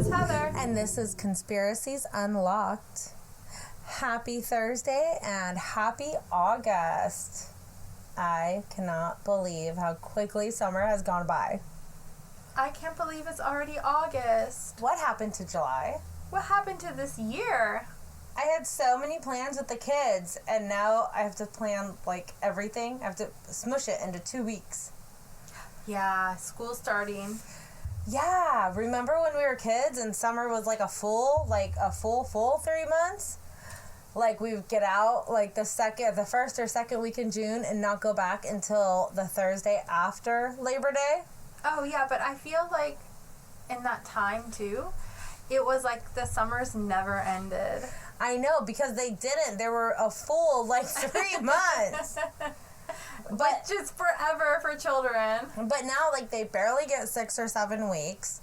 is Heather. And this is Conspiracies Unlocked. Happy Thursday and happy August. I cannot believe how quickly summer has gone by. I can't believe it's already August. What happened to July? What happened to this year? I had so many plans with the kids, and now I have to plan, everything. I have to smush it into 2 weeks. Yeah, school starting. Yeah, remember when we were kids and summer was a full 3 months? We would get out the first or second week in June and not go back until the Thursday after Labor Day. Oh yeah, but I feel like in that time too, it was like the summers never ended. I know, because they didn't. They were a full 3 months. Which is forever for children. But now they barely get 6 or 7 weeks.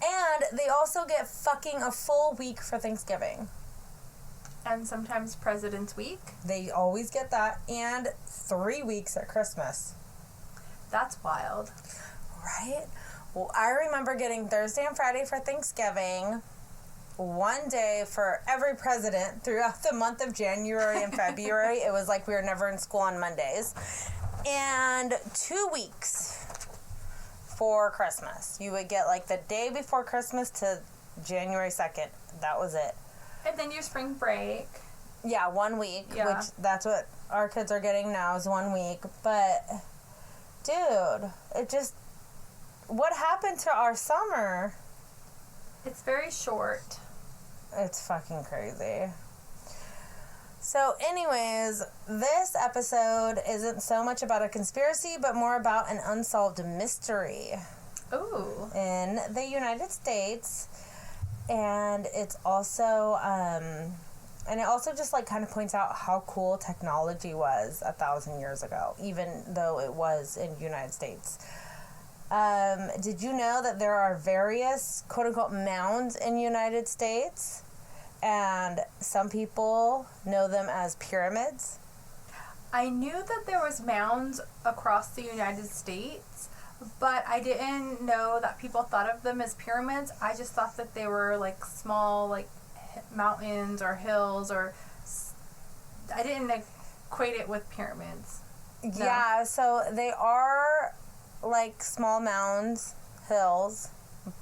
And they also get fucking a full week for Thanksgiving. And sometimes President's Week. They always get that. And 3 weeks at Christmas. That's wild. Right? Well, I remember getting Thursday and Friday for Thanksgiving, one day for every president throughout the month of January and February. It was like we were never in school on Mondays. And 2 weeks for Christmas. You would get the day before Christmas to January 2nd. That was it. And then your spring break. Yeah, 1 week, yeah. Which that's what our kids are getting now is 1 week. But, dude, what happened to our summer? It's very short. It's fucking crazy. So anyways, this episode isn't so much about a conspiracy, but more about an unsolved mystery. Ooh. In the United States. And it's also, and it also just kind of points out how cool technology was 1,000 years ago, even though it was in the United States. Did you know that there are various quote-unquote mounds in the United States? And some people know them as pyramids. I knew that there was mounds across the United States, but I didn't know that people thought of them as pyramids. I just thought that they were small mountains or hills, or I didn't equate it with pyramids. No. Yeah, so they are small mounds, hills,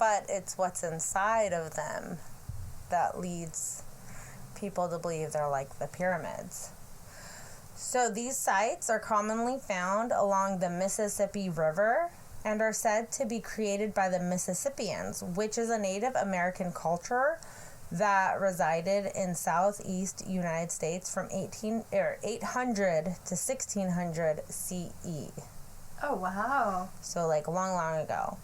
but it's what's inside of them that leads people to believe they're the pyramids. So these sites are commonly found along the Mississippi River and are said to be created by the Mississippians, which is a Native American culture that resided in southeast United States from 800 to 1600 CE. Oh, wow. So, long, long ago.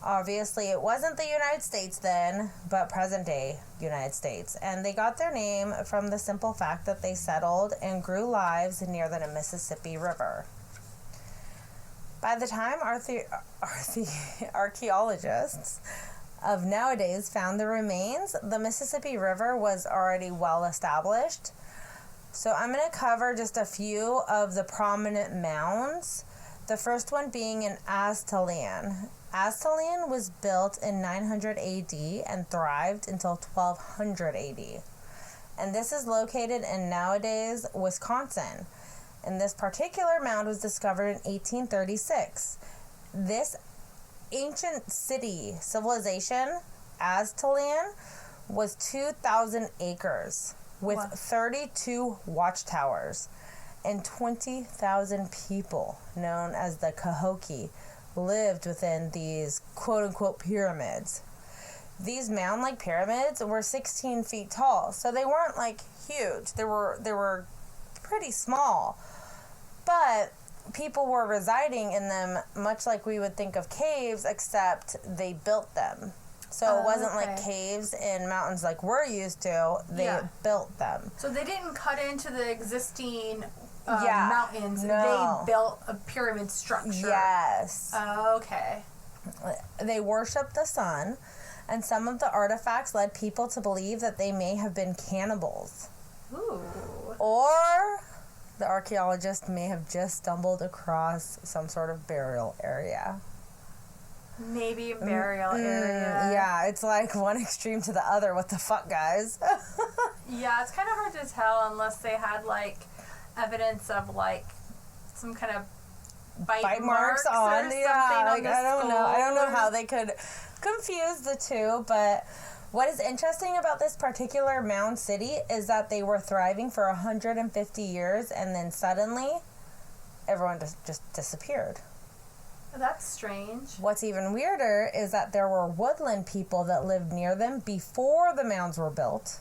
Obviously, it wasn't the United States then, but present-day United States. And they got their name from the simple fact that they settled and grew lives near the Mississippi River. By the time archaeologists of nowadays found the remains, the Mississippi River was already well established. So I'm going to cover just a few of the prominent mounds. The first one being in Aztlan. Aztlan was built in 900 AD and thrived until 1200 AD. And this is located in nowadays Wisconsin. And this particular mound was discovered in 1836. This ancient civilization, Aztlan, was 2,000 acres with 32 watchtowers. And 20,000 people, known as the Cahokia, lived within these quote-unquote pyramids. These mound-like pyramids were 16 feet tall, so they weren't huge. They were pretty small, but people were residing in them much like we would think of caves, except they built them. So it wasn't caves in mountains like we're used to. They built them. So they didn't cut into the existing mountains. No. They built a pyramid structure. Yes. Okay. They worshiped the sun, and some of the artifacts led people to believe that they may have been cannibals. Ooh. Or the archaeologist may have just stumbled across some sort of burial area. Maybe burial area. Yeah, it's like one extreme to the other. What the fuck, guys? Yeah, it's kind of hard to tell unless they had, like, evidence of, like, some kind of bite marks on, yeah, like, on the I don't know how they could confuse the two, but what is interesting about this particular mound city is that they were thriving for 150 years, and then suddenly everyone just disappeared. That's strange. What's even weirder is that there were woodland people that lived near them before the mounds were built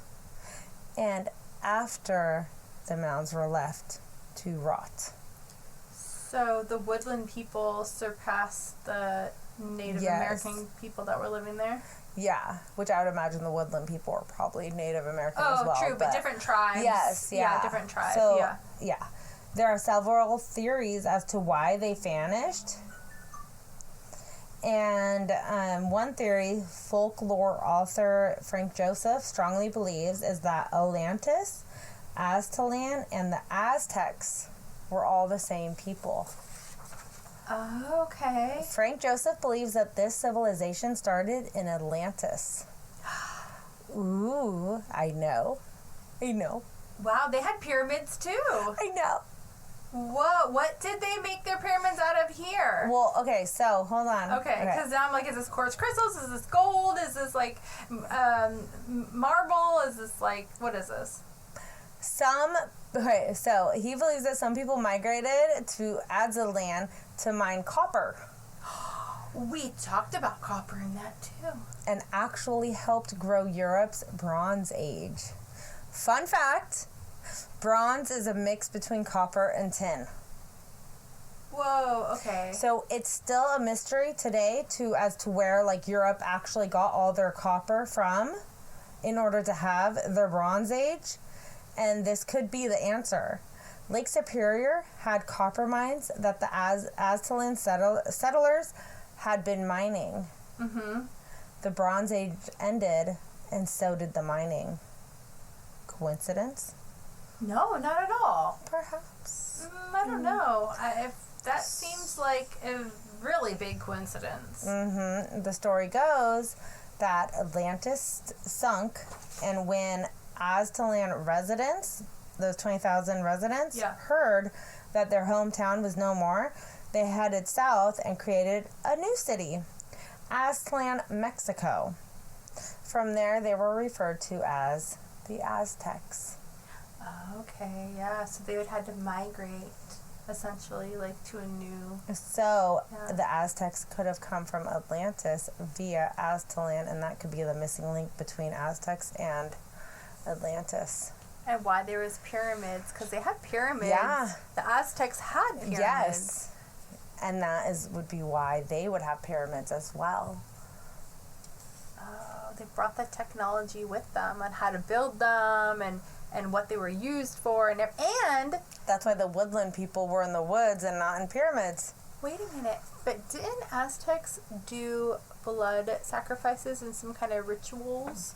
and after the mounds were left to rot. So the woodland people surpassed the Native American people that were living there? Yeah, which I would imagine the woodland people are probably Native American as well. Oh, true, but different tribes. Yes, yeah. Different tribes, so, yeah. There are several theories as to why they vanished. And one theory, folklore author Frank Joseph strongly believes, is that Atlantis, Aztlan, and the Aztecs were all the same people. Oh, okay. Frank Joseph believes that this civilization started in Atlantis. Ooh, I know. Wow, they had pyramids too. I know. Whoa, what did they make their pyramids out of here? Well, okay, so, hold on. Okay, because now I'm like, is this quartz crystals? Is this gold? Is this, like, marble? Is this, like, what is this? Okay, so he believes that some people migrated to Aztlan to mine copper. We talked about copper in that, too. And actually helped grow Europe's Bronze Age. Fun fact, bronze is a mix between copper and tin. Whoa, okay. So it's still a mystery today as to where, like, Europe actually got all their copper from in order to have their Bronze Age. And this could be the answer. Lake Superior had copper mines that the Aztlan settlers had been mining. Mm-hmm. The Bronze Age ended, and so did the mining. Coincidence? No, not at all. Perhaps. I don't know. That seems like a really big coincidence. Mm-hmm. The story goes that Atlantis sunk, and when Aztlan residents, those 20,000 residents, heard that their hometown was no more, they headed south and created a new city, Aztlan, Mexico. From there, they were referred to as the Aztecs. Okay, yeah. So they would have to migrate, essentially, like, to a new... So the Aztecs could have come from Atlantis via Aztlan, and that could be the missing link between Aztecs and Atlantis. And why there was pyramids, because they had pyramids. Yeah. The Aztecs had pyramids. Yes. And that would be why they would have pyramids as well. Oh, they brought the technology with them on how to build them and what they were used for. And that's why the woodland people were in the woods and not in pyramids. Wait a minute. But didn't Aztecs do blood sacrifices and some kind of rituals?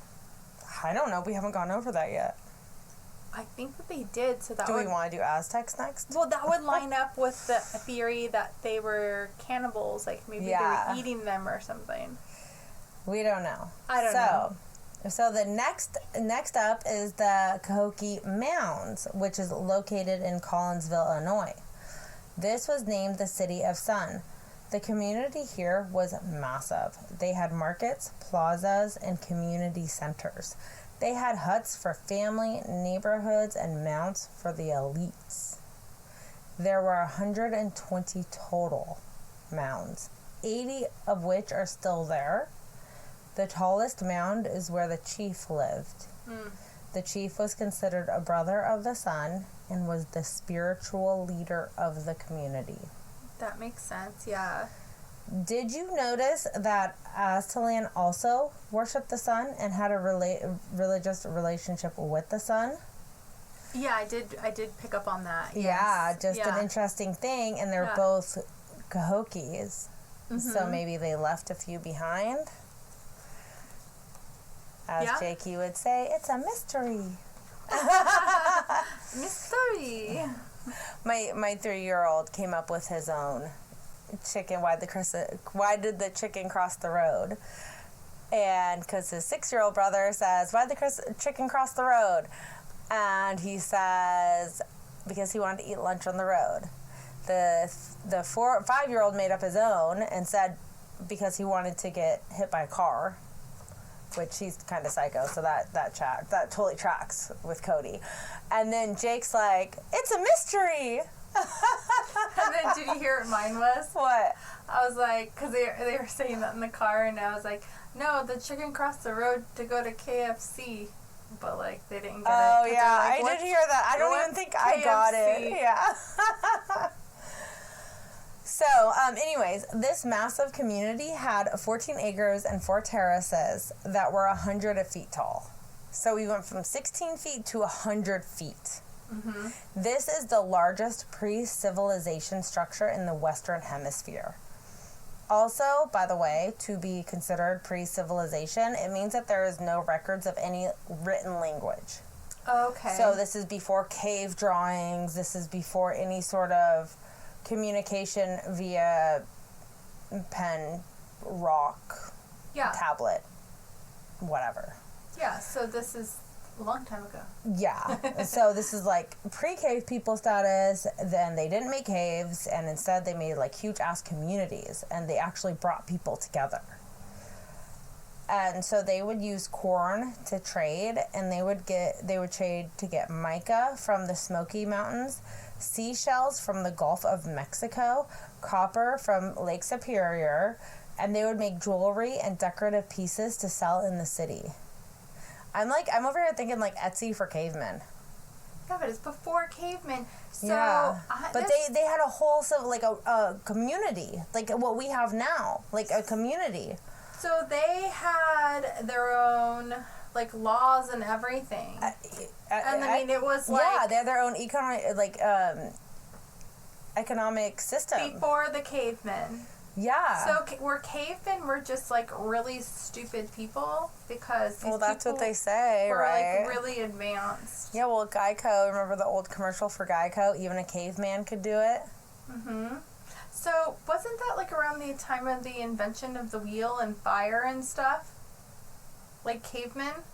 I don't know. We haven't gone over that yet. I think that they did. So that do we want to do Aztecs next? Well, that would line up with the theory that they were cannibals. Like, maybe they were eating them or something. We don't know. I don't know. So the next up is the Cahokia Mounds, which is located in Collinsville, Illinois. This was named the City of Sun. The community here was massive. They had markets, plazas, and community centers. They had huts for family, neighborhoods, and mounts for the elites. There were 120 total mounds, 80 of which are still there. The tallest mound is where the chief lived. The chief was considered a brother of the sun and was the spiritual leader of the community. That makes sense, yeah. Did you notice that Aztlan also worshipped the sun and had a religious relationship with the sun? Yeah, I did pick up on that. Yes. Yeah, an interesting thing, and they're both Cahokias. Mm-hmm. So maybe they left a few behind. As Jakey would say, it's a mystery. Mystery. My 3-year-old came up with his own chicken, why did the chicken cross the road? And because his 6-year-old brother says, why did the chicken cross the road? And he says, because he wanted to eat lunch on the road. The 5-year-old made up his own and said, because he wanted to get hit by a car, which he's kind of psycho, so that totally tracks with Cody. And then Jake's like, it's a mystery. And then did you hear what mine was? What? I was like, because they were saying that in the car, and I was like, no, the chicken crossed the road to go to KFC. But, like, they didn't get it. Oh, yeah, like, I did hear that. I don't even think KFC? I got it. Yeah. So, anyways, this massive community had 14 acres and 4 terraces that were 100 feet tall. So we went from 16 feet to 100 feet. Mm-hmm. This is the largest pre-civilization structure in the Western Hemisphere. Also, by the way, to be considered pre-civilization, it means that there is no records of any written language. Okay. So this is before cave drawings. This is before any sort of communication via pen, rock, tablet, whatever. Yeah, so this is a long time ago. Yeah. So this is like pre-cave people status. Then they didn't make caves, and instead they made like huge ass communities, and they actually brought people together. And so they would use corn to trade, and they would trade to get mica from the Smoky Mountains, seashells from the Gulf of Mexico, copper from Lake Superior, and they would make jewelry and decorative pieces to sell in the city. I'm over here thinking like Etsy for cavemen. Yeah, but it's before cavemen. So yeah, but they had a whole a community, like what we have now, like a community. So they had their own like laws and everything. And I mean, it was like, yeah, they had their own economic system before the cavemen. Yeah. So were cavemen were just like really stupid people because these that's what they say, were right? Like really advanced. Yeah. Well, Geico. Remember the old commercial for Geico? Even a caveman could do it. Mhm. So wasn't that like around the time of the invention of the wheel and fire and stuff? Like cavemen?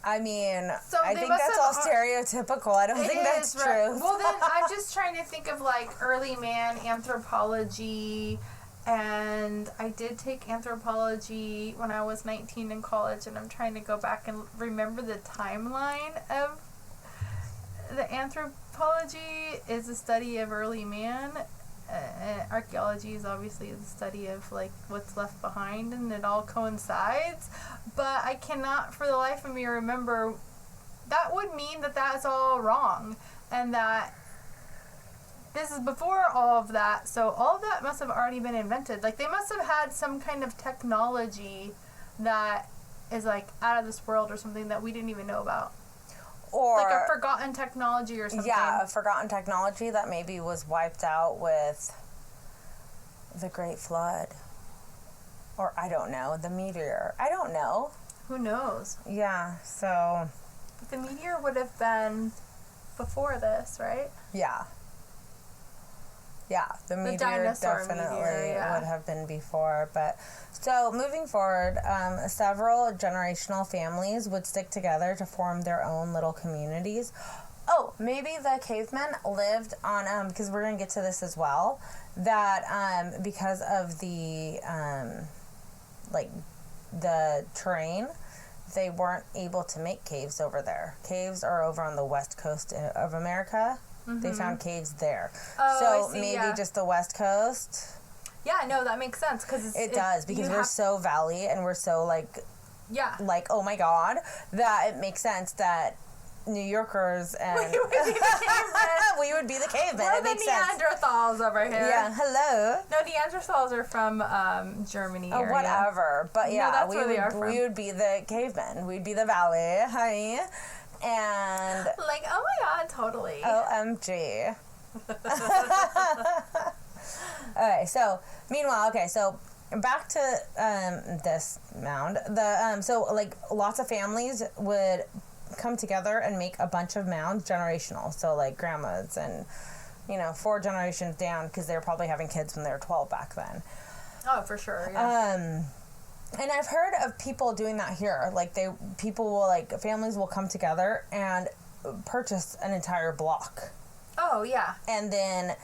I mean, so I think that's all stereotypical. I don't think that's true. Right. Well, then I'm just trying to think of like early man anthropology, and I did take anthropology when I was 19 in college, and I'm trying to go back and remember the timeline of the anthropology is the study of early man. Archaeology is obviously the study of like what's left behind, and it all coincides, but I cannot for the life of me remember. That would mean that that's all wrong, and that this is before all of that, so all of that must have already been invented. Like they must have had some kind of technology that is like out of this world or something that we didn't even know about. Or like a forgotten technology or something. Yeah, a forgotten technology that maybe was wiped out with the Great Flood. Or, I don't know, the meteor. I don't know. Who knows? Yeah, so... But the meteor would have been before this, right? Yeah. Yeah, the meteor definitely would have been before. But so moving forward, several generational families would stick together to form their own little communities. Oh, maybe the cavemen lived on, because we're going to get to this as well, that because of the, the terrain, they weren't able to make caves over there. Caves are over on the west coast of America. Mm-hmm. They found caves there. Oh, so maybe just the west coast. Yeah, no, that makes sense. It does, because we're so valley and we're so, oh my God, that it makes sense that New Yorkers and... we would be the cavemen. We would be the cavemen. We're the Neanderthals over here. Yeah, hello. No, Neanderthals are from Germany area. Whatever. But yeah, that's where they are from. We would be the cavemen. We'd be the valley. Hi. And... Like, oh my God, totally. OMG. Okay, so, meanwhile, so back to this mound. Lots of families would come together and make a bunch of mounds generational. So, like, grandmas and 4 generations down, because they were probably having kids when they were 12 back then. Oh, for sure, yeah. And I've heard of people doing that here. Like, families will come together and purchase an entire block. Oh, yeah. And then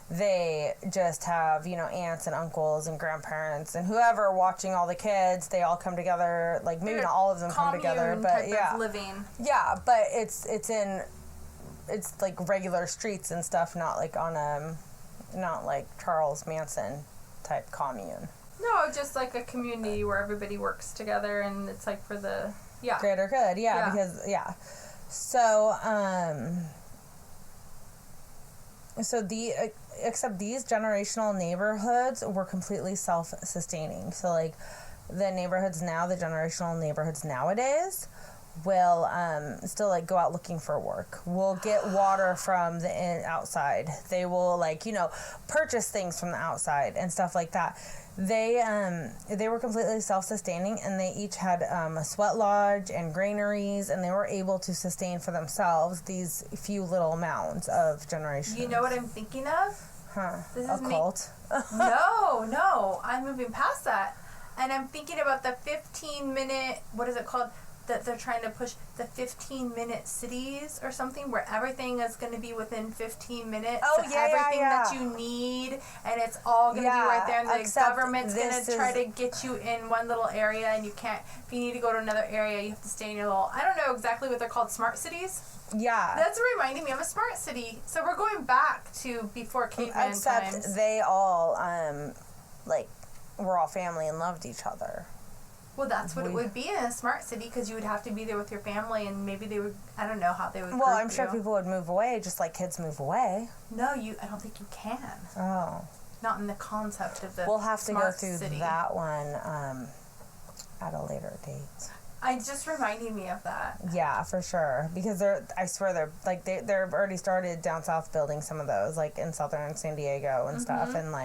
they just have, aunts and uncles and grandparents and whoever watching all the kids. They all come together. Like, maybe not all of them come together, but type yeah. of living. Yeah, but it's like regular streets and stuff, not like not like Charles Manson type commune. No, just like a community where everybody works together, and it's like for the greater good. Because except these generational neighborhoods were completely self-sustaining. So like the generational neighborhoods nowadays will still like go out looking for work. Will get water from the outside. They will purchase things from the outside and stuff like that. They were completely self-sustaining, and they each had a sweat lodge and granaries, and they were able to sustain for themselves these few little mounds of generations. You know what I'm thinking of? Huh? A cult? No, I'm moving past that, and I'm thinking about the 15-minute. What is it called? That they're trying to push the 15-minute cities or something, where everything is going to be within 15 minutes. Oh, yeah, everything that you need, and it's all going to be right there. And the government's going to try to get you in one little area, and you can't. If you need to go to another area, you have to stay in your little. I don't know exactly what they're called. Smart cities. Yeah. That's reminding me of a smart city. So we're going back to before caveman times. Except they all were all family and loved each other. Well, that's what it would be in a smart city, because you would have to be there with your family, and maybe they would. I don't know how they would. Well, I'm sure people would move away, just like kids move away. No, I don't think you can. Oh. Not in the concept of the. We'll have to go through city. that one at a later date. It's just reminding me of that. Yeah, for sure. Because I swear they're already started down south building some of those, like in southern San Diego and stuff, and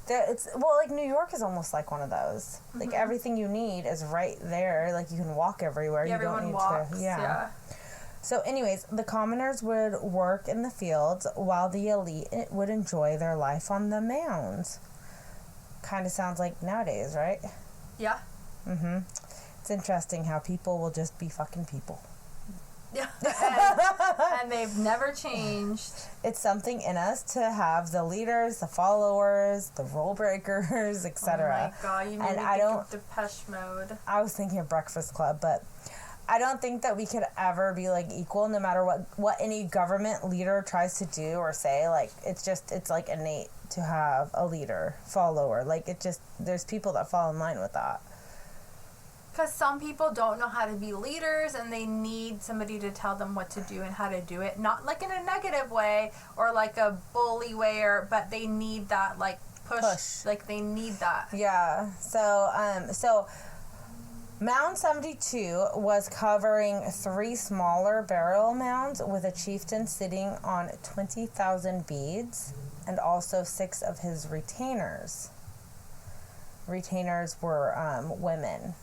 it's New York is almost like one of those. Mm-hmm. Like, everything you need is right there. Like, you can walk everywhere. Yeah, you don't need walks, to. Yeah. So, anyways, the commoners would work in the fields while the elite would enjoy their life on the mounds. Kind of sounds like nowadays, right? Yeah. Mm-hmm. It's interesting how people will just be fucking people. Yeah. And they've never changed. It's something in us to have the leaders, the followers, the rule breakers, etc. Oh my God, you made me think of Depeche Mode. I was thinking of Breakfast Club, but I don't think that we could ever be equal, no matter what any government leader tries to do or say. It's innate to have a leader, follower. There's people that fall in line with that. Because some people don't know how to be leaders, and they need somebody to tell them what to do and how to do it. Not in a negative way or a bully way, but they need that push. They need that. Yeah. So Mound 72 was covering 3 smaller burial mounds with a chieftain sitting on 20,000 beads, and also 6 of his retainers. Retainers were women.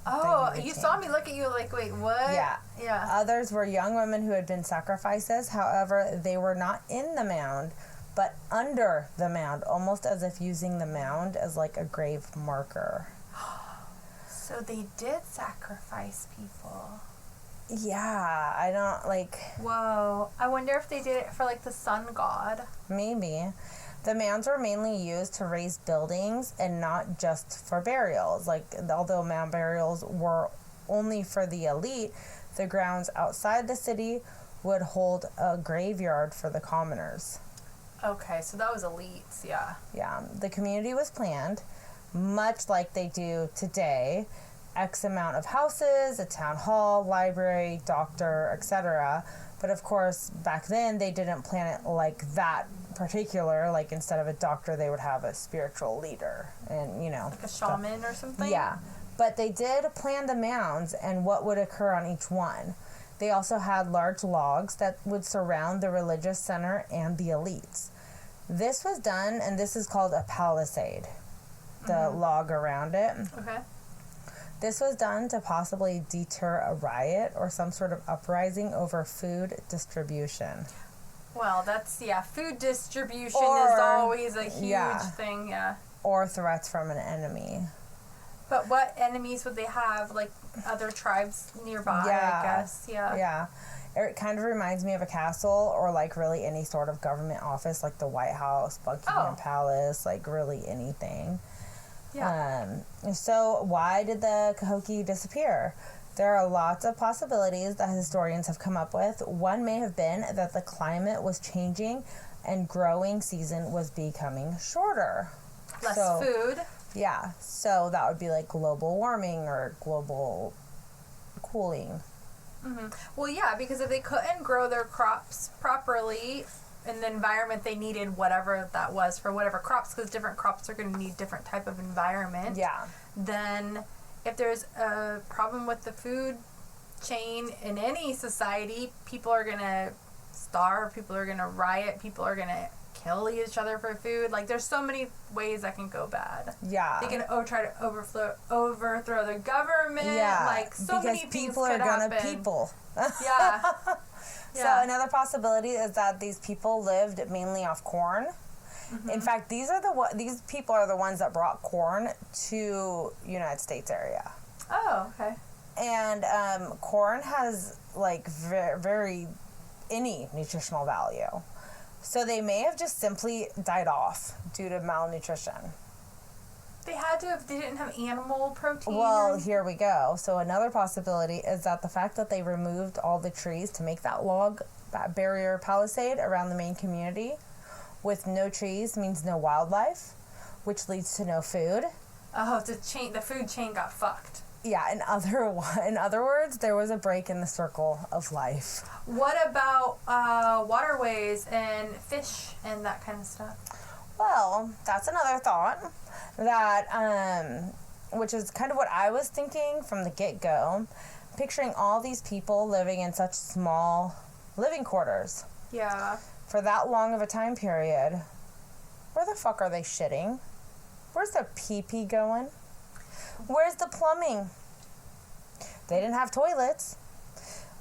Oh, you saw me look at you wait, what? Yeah. Yeah. Others were young women who had been sacrifices. However, they were not in the mound, but under the mound, almost as if using the mound as a grave marker. So they did sacrifice people. Yeah, I don't Whoa. I wonder if they did it for the sun god. Maybe. The mounds were mainly used to raise buildings and not just for burials. Although mound burials were only for the elite, the grounds outside the city would hold a graveyard for the commoners. Okay, so that was elites, yeah. Yeah, the community was planned, much like they do today. X amount of houses, a town hall, library, doctor, etc. But of course, back then, they didn't plan it like that particular. Instead of a doctor, they would have a spiritual leader and, a shaman or something? Yeah. But they did plan the mounds and what would occur on each one. They also had large logs that would surround the religious center and the elites. This was done, and this is called a palisade, the log around it. Okay. This was done to possibly deter a riot or some sort of uprising over food distribution. Well, that's, food distribution is always a huge thing, Or threats from an enemy. But what enemies would they have? Like, other tribes nearby, I guess, Yeah. It kind of reminds me of a castle or, like, really any sort of government office, like the White House, Buckingham Palace, like, really anything. Yeah. So why did the Cahokia disappear? There are lots of possibilities that historians have come up with. One may have been that the climate was changing and growing season was becoming shorter. Less food. Yeah, so that would be like global warming or global cooling. Mm-hmm. Well, yeah, because if they couldn't grow their crops properly in the environment they needed, whatever that was for whatever crops, because different crops are going to need different type of environment. Yeah. Then if there's a problem with the food chain in any society, people are going to starve, people are going to riot, people are going to kill each other for food. Like, there's so many ways that can go bad. Yeah. They can try to overthrow the government. Yeah. Like, so many things people are happen. people. Yeah. So another possibility is that these people lived mainly off corn. Mm-hmm. In fact, these people are the ones that brought corn to United States area. Oh, okay. And corn has like very any nutritional value. So they may have just simply died off due to malnutrition. They had to if they didn't have animal protein. Well, here we go. So another possibility is that the fact that they removed all the trees to make that barrier palisade around the main community with no trees means no wildlife, which leads to no food. Oh, the food chain got fucked. Yeah, in other words, there was a break in the circle of life. What about waterways and fish and that kind of stuff? Well, that's another thought that, which is kind of what I was thinking from the get-go, picturing all these people living in such small living quarters. Yeah. For that long of a time period. Where the fuck are they shitting? Where's the pee-pee going? Where's the plumbing? They didn't have toilets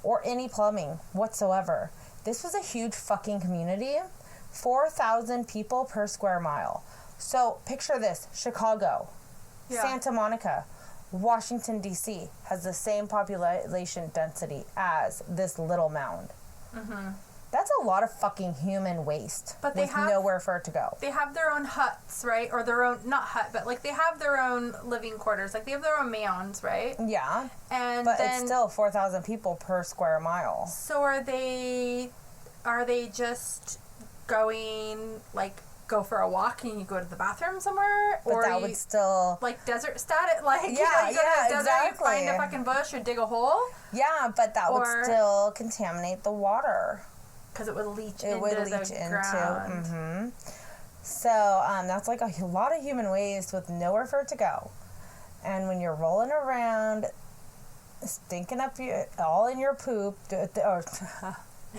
or any plumbing whatsoever. This was a huge fucking community. 4,000 people per square mile. So picture this. Chicago, Santa Monica, Washington, D.C. has the same population density as this little mound. Mm-hmm. That's a lot of fucking human waste, but with nowhere for it to go. They have their own huts, right? Or their own, not hut, but like they have their own living quarters. Like they have their own mounds, right? Yeah. But it's still 4,000 people per square mile. So are they just going, like, go for a walk and you go to the bathroom somewhere? But that would still... Like desert status? Like, you go to the desert, exactly. You find a fucking bush or dig a hole? Yeah, but that would still contaminate the water. Because it would leach into the ground. Mm-hmm. So that's like a lot of human waste with nowhere for it to go. And when you're rolling around, stinking up all in your poop, You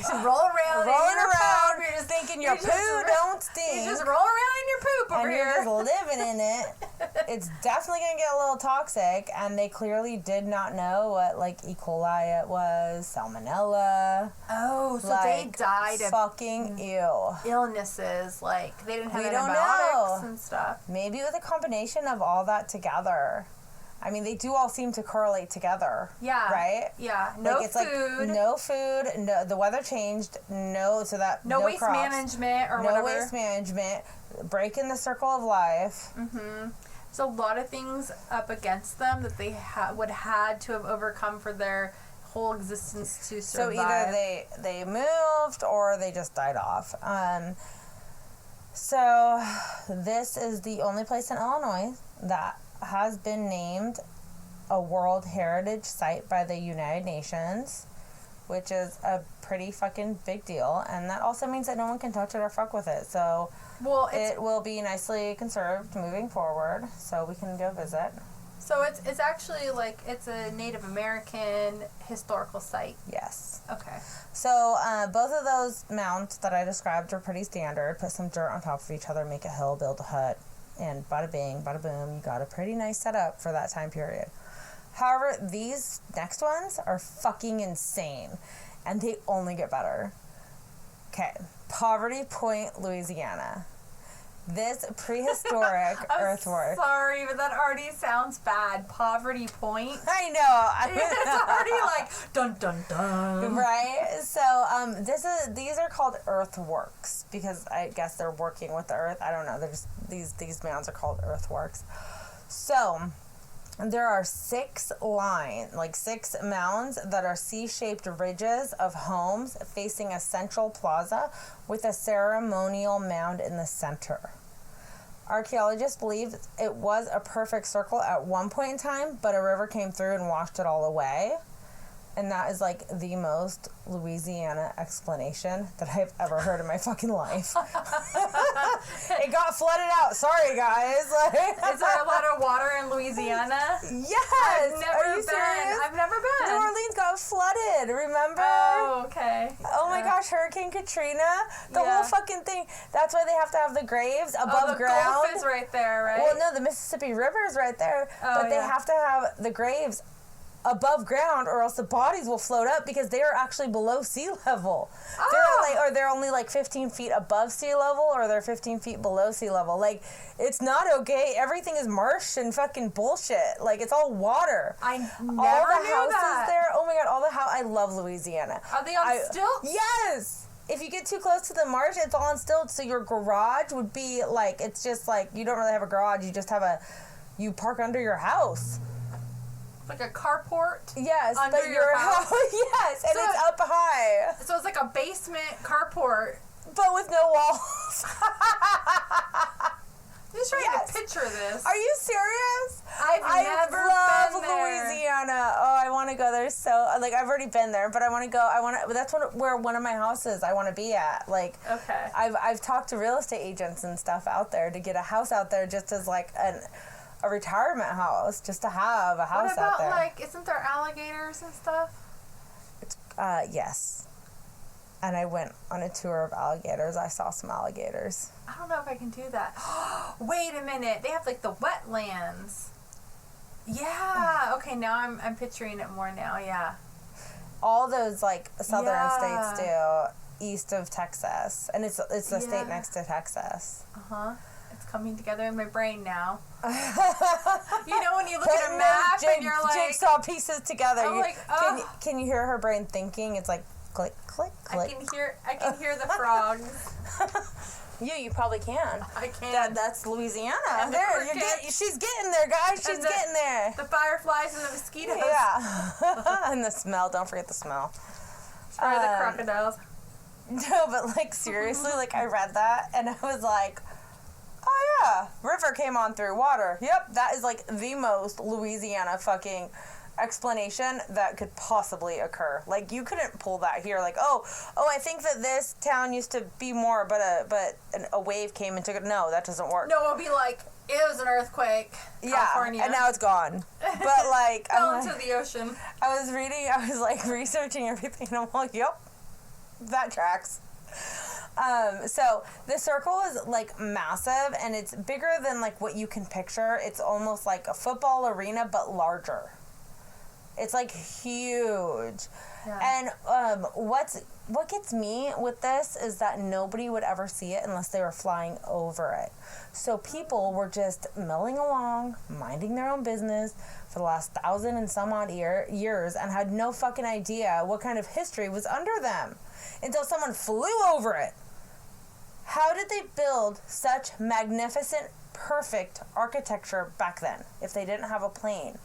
just roll around. You're just thinking your poo don't stink. You just roll around in your poop over here. And you're just living in it. It's definitely going to get a little toxic. And they clearly did not know what, like, E. coli it was, salmonella. Oh, so they died of fucking illnesses. Like, they didn't have antibiotics and stuff. Maybe with a combination of all that together. I mean, they do all seem to correlate together. Yeah. Right? Yeah. No food. No food. No, the weather changed. No waste crops, management or whatever. No waste management. Breaking the circle of life. Mm-hmm. There's a lot of things up against them that they would had to have overcome for their whole existence to survive. So either they moved or they just died off. So this is the only place in Illinois that has been named a World Heritage Site by the United Nations, which is a pretty fucking big deal, and that also means that no one can touch it or fuck with it. So it will be nicely conserved moving forward, so we can go visit. So it's actually like it's a Native American historical site. Yes. Okay. So both of those mounds that I described are pretty standard. Put some dirt on top of each other, make a hill, build a hut. And bada bing, bada boom, you got a pretty nice setup for that time period. However, these next ones are fucking insane. And they only get better. Okay, Poverty Point, Louisiana. This prehistoric earthwork. Sorry, but that already sounds bad. Poverty Point. I know. It's already like dun dun dun. Right. So these are called earthworks because I guess they're working with the earth. I don't know. They're just these mounds are called earthworks. So there are 6 mounds that are C-shaped ridges of homes facing a central plaza with a ceremonial mound in the center. Archaeologists believe it was a perfect circle at one point in time, but a river came through and washed it all away. And that is like the most Louisiana explanation that I've ever heard in my fucking life. It got flooded out. Sorry, guys. Is there a lot of water in Louisiana? Yes. Are you serious? I've never been. New Orleans got flooded. Remember? Oh, okay. Oh my gosh, Hurricane Katrina. The whole fucking thing. That's why they have to have the graves above ground. The Gulf is right there, right? Well, no, the Mississippi River is right there. But they have to have the graves above ground or else the bodies will float up because they are actually below sea level. They're only like 15 feet above sea level or they're 15 feet below sea level. Like, it's not okay. Everything is marsh and fucking bullshit. Like, it's all water. I never all the knew houses that. There. Oh my god, I love Louisiana. Are they on stilts? Yes. If you get too close to the marsh, it's all on stilts. So your garage would be like, it's just like, you don't really have a garage. You just have you park under your house. Like a carport? Yes, under but your house. Yes, and it's up high. So it's like a basement carport. But with no walls. I'm just trying to picture this. Are you serious? I love been there. Louisiana. Oh, I want to go there I've already been there, but I want to go. That's where one of my houses I want to be at. Like, okay. I've talked to real estate agents and stuff out there to get a house out there just as like a retirement house, just to have a house out there. What about, like, isn't there alligators and stuff? Yes. And I went on a tour of alligators. I saw some alligators. I don't know if I can do that. Wait a minute. They have, like, the wetlands. Yeah. Okay, now I'm picturing it more now, yeah. All those, like, southern states do, east of Texas. And it's the state next to Texas. Uh-huh. Coming together in my brain now. You know when you look at a map and you're like jigsaw pieces together. Can you hear her brain thinking? It's like click, click, click. I can hear the frogs. You probably can. I can. That's Louisiana. And there, she's getting there, guys. She's getting there. The fireflies and the mosquitoes. Yeah. And the smell. Don't forget the smell. Or the crocodiles. No, but like seriously, like I read that and I was like, oh yeah, river came on through water. Yep, that is like the most Louisiana fucking explanation that could possibly occur. Like you couldn't pull that here. Like oh, I think that this town used to be more, but a wave came and took it. No, that doesn't work. No, it'll be like it was an earthquake. California. And now it's gone. But like fell into the ocean. I was like researching everything, and I'm like, yep, that tracks. So the circle is like massive and it's bigger than like what you can picture. It's almost like a football arena, but larger. It's like huge. Yeah. And what gets me with this is that nobody would ever see it unless they were flying over it. So people were just milling along, minding their own business for the last 1,000 and some odd years and had no fucking idea what kind of history was under them until someone flew over it. How did they build such magnificent, perfect architecture back then if they didn't have a plane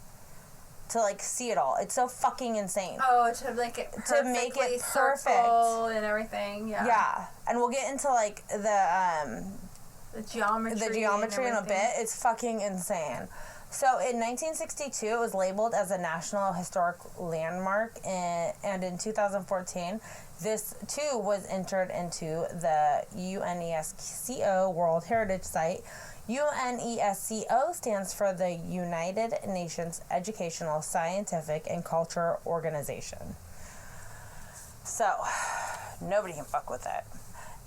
to like see it all? It's so fucking insane. Oh, to make it perfect and everything. Yeah. Yeah, and we'll get into like the geometry in a bit. It's fucking insane. So in 1962, it was labeled as a National Historic Landmark, and in 2014, this too was entered into the UNESCO World Heritage Site. UNESCO stands for the United Nations Educational, Scientific, and Culture Organization. So, nobody can fuck with it.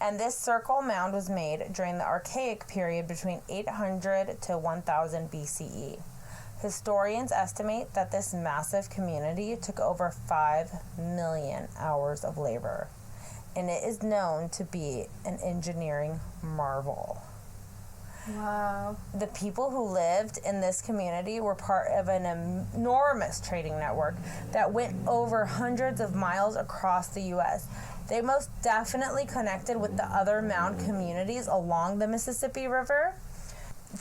And this circle mound was made during the Archaic period between 800 to 1000 BCE. Historians estimate that this massive community took over 5 million hours of labor. and it is known to be an engineering marvel. Wow. The people who lived in this community were part of an enormous trading network that went over hundreds of miles across the U.S. They most definitely connected with the other mound communities along the Mississippi River.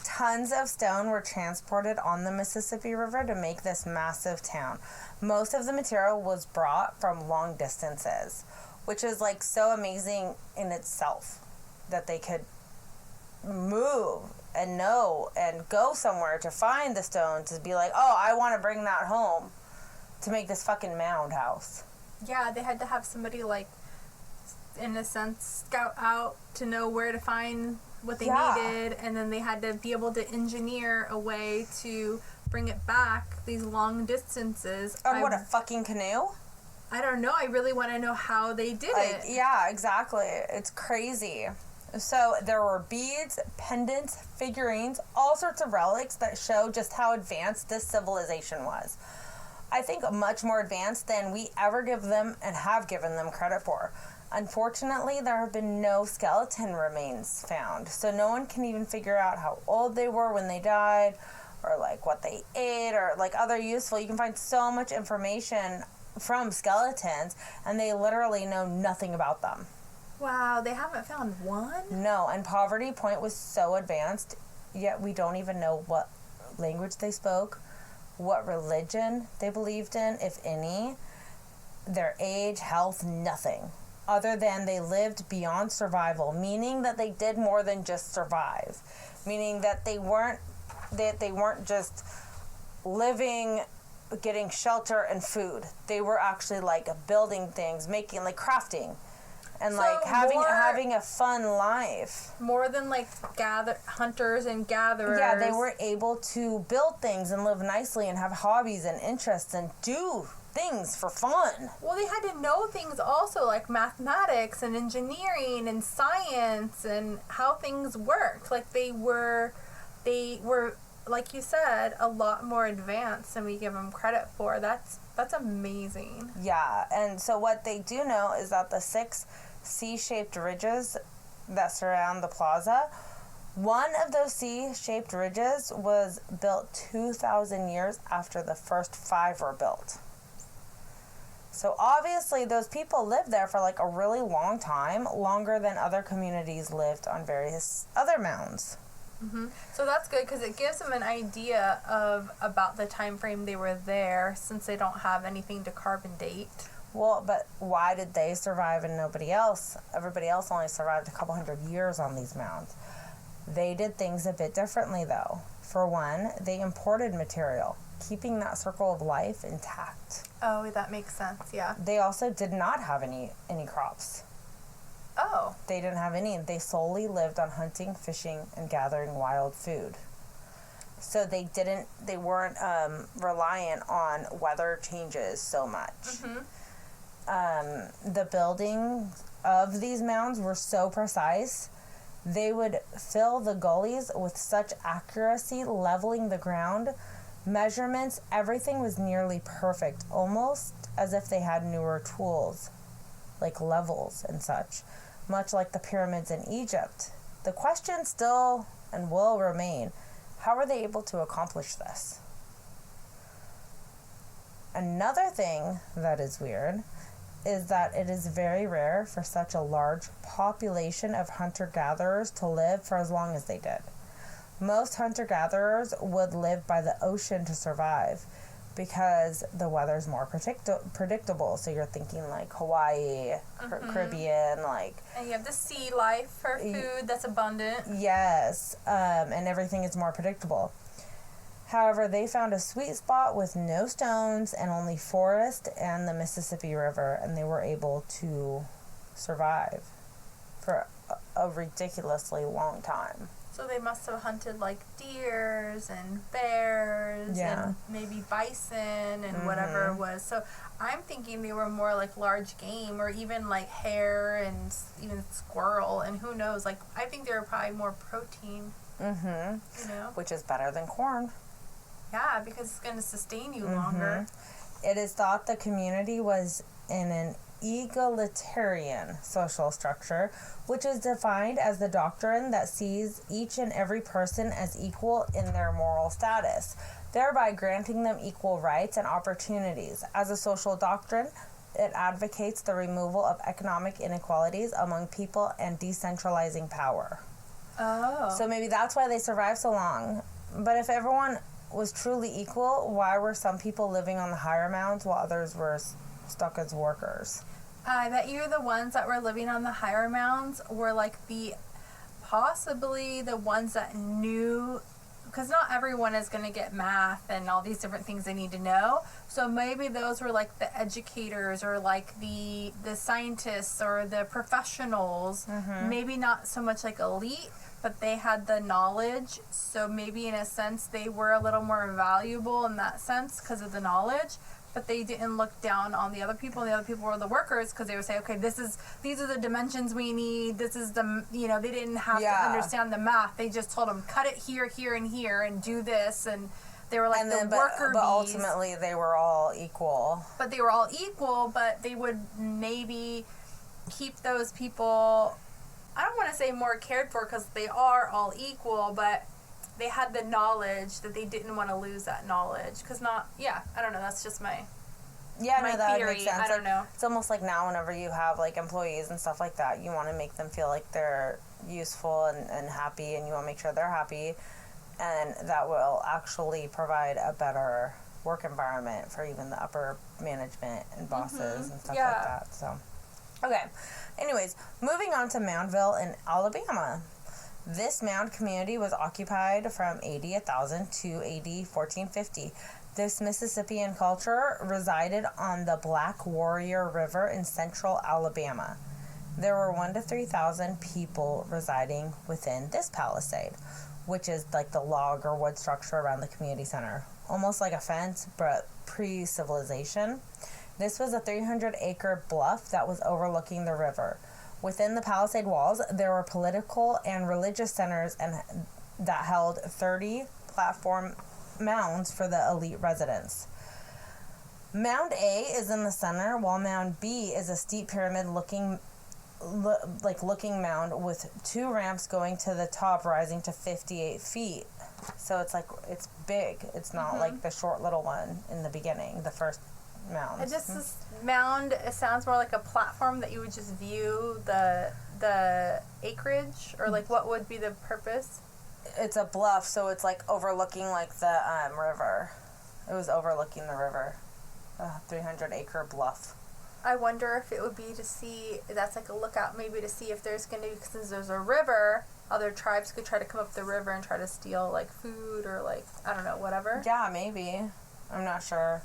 Tons of stone were transported on the Mississippi River to make this massive town. Most of the material was brought from long distances, which is like so amazing in itself that they could move and know and go somewhere to find the stone to be like, oh, I want to bring that home to make this fucking mound house. Yeah, they had to have somebody, like, in a sense, scout out to know where to find what they needed, and then they had to be able to engineer a way to bring it back these long distances. What, a fucking canoe? I don't know. I really want to know how they did it. Yeah, exactly. It's crazy. So there were beads, pendants, figurines, all sorts of relics that show just how advanced this civilization was. I think much more advanced than we ever give them and have given them credit for. Unfortunately, there have been no skeleton remains found, so no one can even figure out how old they were when they died, or like what they ate, or like other useful. You can find so much information from skeletons, and they literally know nothing about them. Wow, they haven't found one? No, and Poverty Point was so advanced, yet we don't even know what language they spoke, what religion they believed in, if any, their age, health, nothing. Other than they lived beyond survival, meaning that they did more than just survive. Meaning that they weren't just living, getting shelter and food. They were actually like building things, making, like crafting. And so like having a fun life. More than like hunters and gatherers. Yeah, they were able to build things and live nicely and have hobbies and interests and do things for fun. Well, they had to know things also, like mathematics and engineering and science and how things worked. Like they were, like you said, a lot more advanced than we give them credit for. That's amazing. Yeah, and so what they do know is that the 6 C-shaped ridges that surround the plaza, one of those C-shaped ridges was built 2,000 years after the first 5 were built. So obviously those people lived there for like a really long time, longer than other communities lived on various other mounds. Mm-hmm. So that's good because it gives them an idea of about the time frame they were there, since they don't have anything to carbon date. Well, but why did they survive and nobody else? Everybody else only survived a couple hundred years on these mounds. They did things a bit differently, though. For one, they imported material, keeping that circle of life intact. Oh, that makes sense, yeah. They also did not have any crops. Oh. They didn't have any. They solely lived on hunting, fishing, and gathering wild food. So they weren't reliant on weather changes so much. Mm-hmm. The building of these mounds were so precise. They would fill the gullies with such accuracy, leveling the ground. Measurements, everything was nearly perfect, almost as if they had newer tools, like levels and such, much like the pyramids in Egypt. The question still and will remain, how were they able to accomplish this? Another thing that is weird is that it is very rare for such a large population of hunter-gatherers to live for as long as they did. Most hunter-gatherers would live by the ocean to survive because the weather's more predictable. So you're thinking like Hawaii, Mm-hmm. Caribbean, like... And you have the sea life for food that's abundant. Yes, and everything is more predictable. However, they found a sweet spot with no stones and only forest and the Mississippi River, and they were able to survive for a ridiculously long time. So they must have hunted like deers and bears and maybe bison and whatever it was. So I'm thinking they were more like large game, or even like hare and even squirrel, and who knows, like I think they were probably more protein. Mm-hmm. You know? Which is better than corn. Yeah, because it's going to sustain you longer. It is thought the community was in an egalitarian social structure, which is defined as the doctrine that sees each and every person as equal in their moral status, thereby granting them equal rights and opportunities. As a social doctrine, it advocates the removal of economic inequalities among people and decentralizing power. Oh. So maybe that's why they survived so long. But if everyone was truly equal, why were some people living on the higher mounds while others were stuck as workers? I bet you the ones that were living on the higher mounds were like possibly the ones that knew, because not everyone is going to get math and all these different things they need to know. So maybe those were like the educators or like the scientists or the professionals. Mm-hmm. Maybe not so much like elite, but they had the knowledge. So maybe in a sense they were a little more valuable in that sense because of the knowledge. But they didn't look down on the other people. And the other people were the workers because they would say, okay, these are the dimensions we need. This is the, they didn't have to understand the math. They just told them, cut it here, here, and here, and do this. And they were like worker bees. But ultimately they were all equal. But they were all equal, but they would maybe keep those people, I don't want to say more cared for because they are all equal, but they had the knowledge that they didn't want to lose that knowledge. Because I don't know, that's just my that theory. Makes sense. I don't know. It's almost like now whenever you have like employees and stuff like that, you want to make them feel like they're useful and happy, and you want to make sure they're happy. And that will actually provide a better work environment for even the upper management and bosses and stuff like that. So, okay. Anyways, moving on to Moundville in Alabama. This mound community was occupied from AD 1000 to AD 1450. This Mississippian culture resided on the Black Warrior River in central Alabama. There were 1,000 to 3,000 people residing within this palisade, which is like the log or wood structure around the community center. Almost like a fence, but pre-civilization. This was a 300-acre bluff that was overlooking the river. Within the palisade walls, there were political and religious centers that held 30 platform mounds for the elite residents. Mound A is in the center, while Mound B is a steep pyramid-looking mound with 2 ramps going to the top, rising to 58 feet. So it's big. It's not like the short little one in the beginning, the first mound. This mound, it sounds more like a platform that you would just view the acreage, or like what would be the purpose? It's a bluff, so it's like overlooking like the river. It was overlooking the river. A 300-acre bluff. I wonder if it would be to see, that's like a lookout maybe to see if there's going to be, since there's a river, other tribes could try to come up the river and try to steal like food or like, I don't know, whatever. Yeah, maybe. I'm not sure.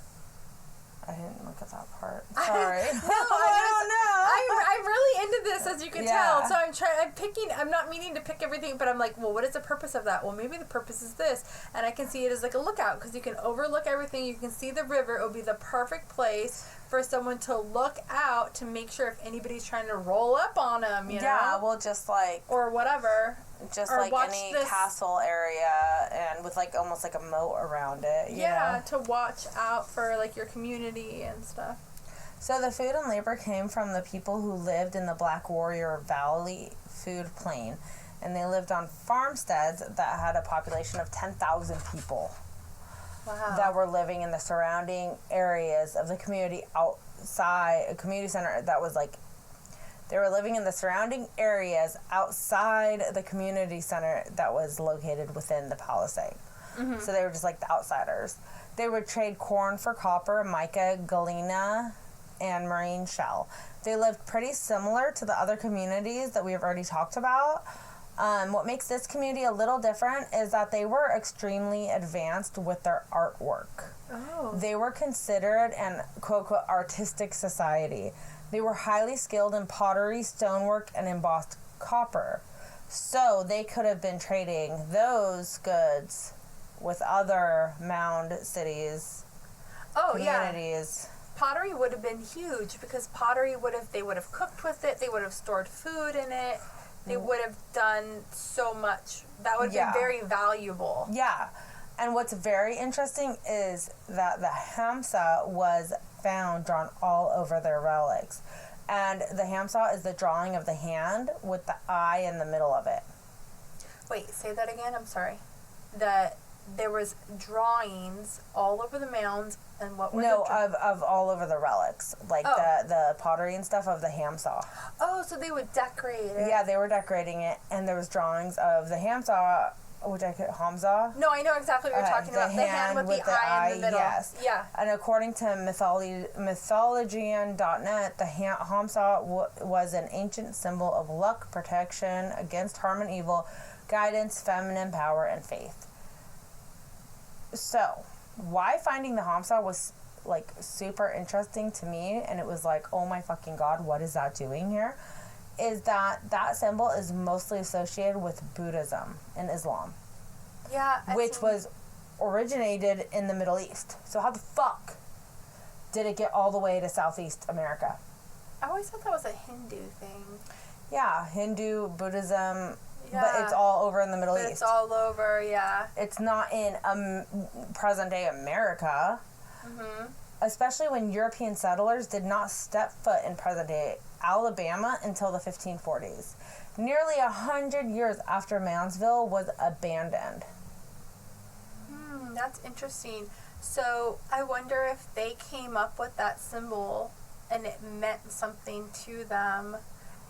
I didn't look at that part. Sorry. I don't know. I'm really into this, as you can tell. So I'm not meaning to pick everything, but I'm like, well, what is the purpose of that? Well, maybe the purpose is this. And I can see it as like a lookout, because you can overlook everything. You can see the river. It would be the perfect place for someone to look out to make sure if anybody's trying to roll up on them, you know? Yeah, well, just like... Or whatever. Just or like any castle area, and with like almost like a moat around it. Yeah, to watch out for like your community and stuff. So the food and labor came from the people who lived in the Black Warrior Valley food plain, and they lived on farmsteads that had a population of 10,000 people. Wow. That were living in the surrounding areas of the community outside a community center that was like. They were living in the surrounding areas outside the community center that was located within the palisade. Mm-hmm. So they were just like the outsiders. They would trade corn for copper, mica, galena, and marine shell. They lived pretty similar to the other communities that we have already talked about. What makes this community a little different is that they were extremely advanced with their artwork. Oh. They were considered an quote-unquote artistic society. They were highly skilled in pottery, stonework, and embossed copper. So they could have been trading those goods with other mound cities, communities. Yeah. Pottery would have been huge, because pottery they would have cooked with it, they would have stored food in it, they would have done so much. That would have been very valuable. Yeah. And what's very interesting is that the Hamsa was found drawn all over their relics. And the ham saw is the drawing of the hand with the eye in the middle of it. Wait, say that again. I'm sorry. There was drawings all over the mounds, and what were of all over the relics, like the pottery and stuff of the ham saw. Oh, so they would decorate it. Yeah, they were decorating it, and there was drawings of the ham saw, which I could Hamza. No, I know exactly what you're talking about. The hand with the eye in the middle. Yes. Yeah. And according to mythologian.net, the Hamza was an ancient symbol of luck, protection against harm and evil, guidance, feminine power, and faith. So, why finding the Hamza was like super interesting to me, and it was like, oh my fucking god, what is that doing here? Is that symbol is mostly associated with Buddhism and Islam. Yeah. Which was originated in the Middle East. So how the fuck did it get all the way to Southeast America? I always thought that was a Hindu thing. Yeah, Hindu, Buddhism, yeah. But it's all over in the Middle East. It's all over, yeah. It's not in present-day America. Mm-hmm. Especially when European settlers did not step foot in present-day Alabama until the 1540s. Nearly 100 years after Moundsville was abandoned. That's interesting. So I wonder if they came up with that symbol and it meant something to them,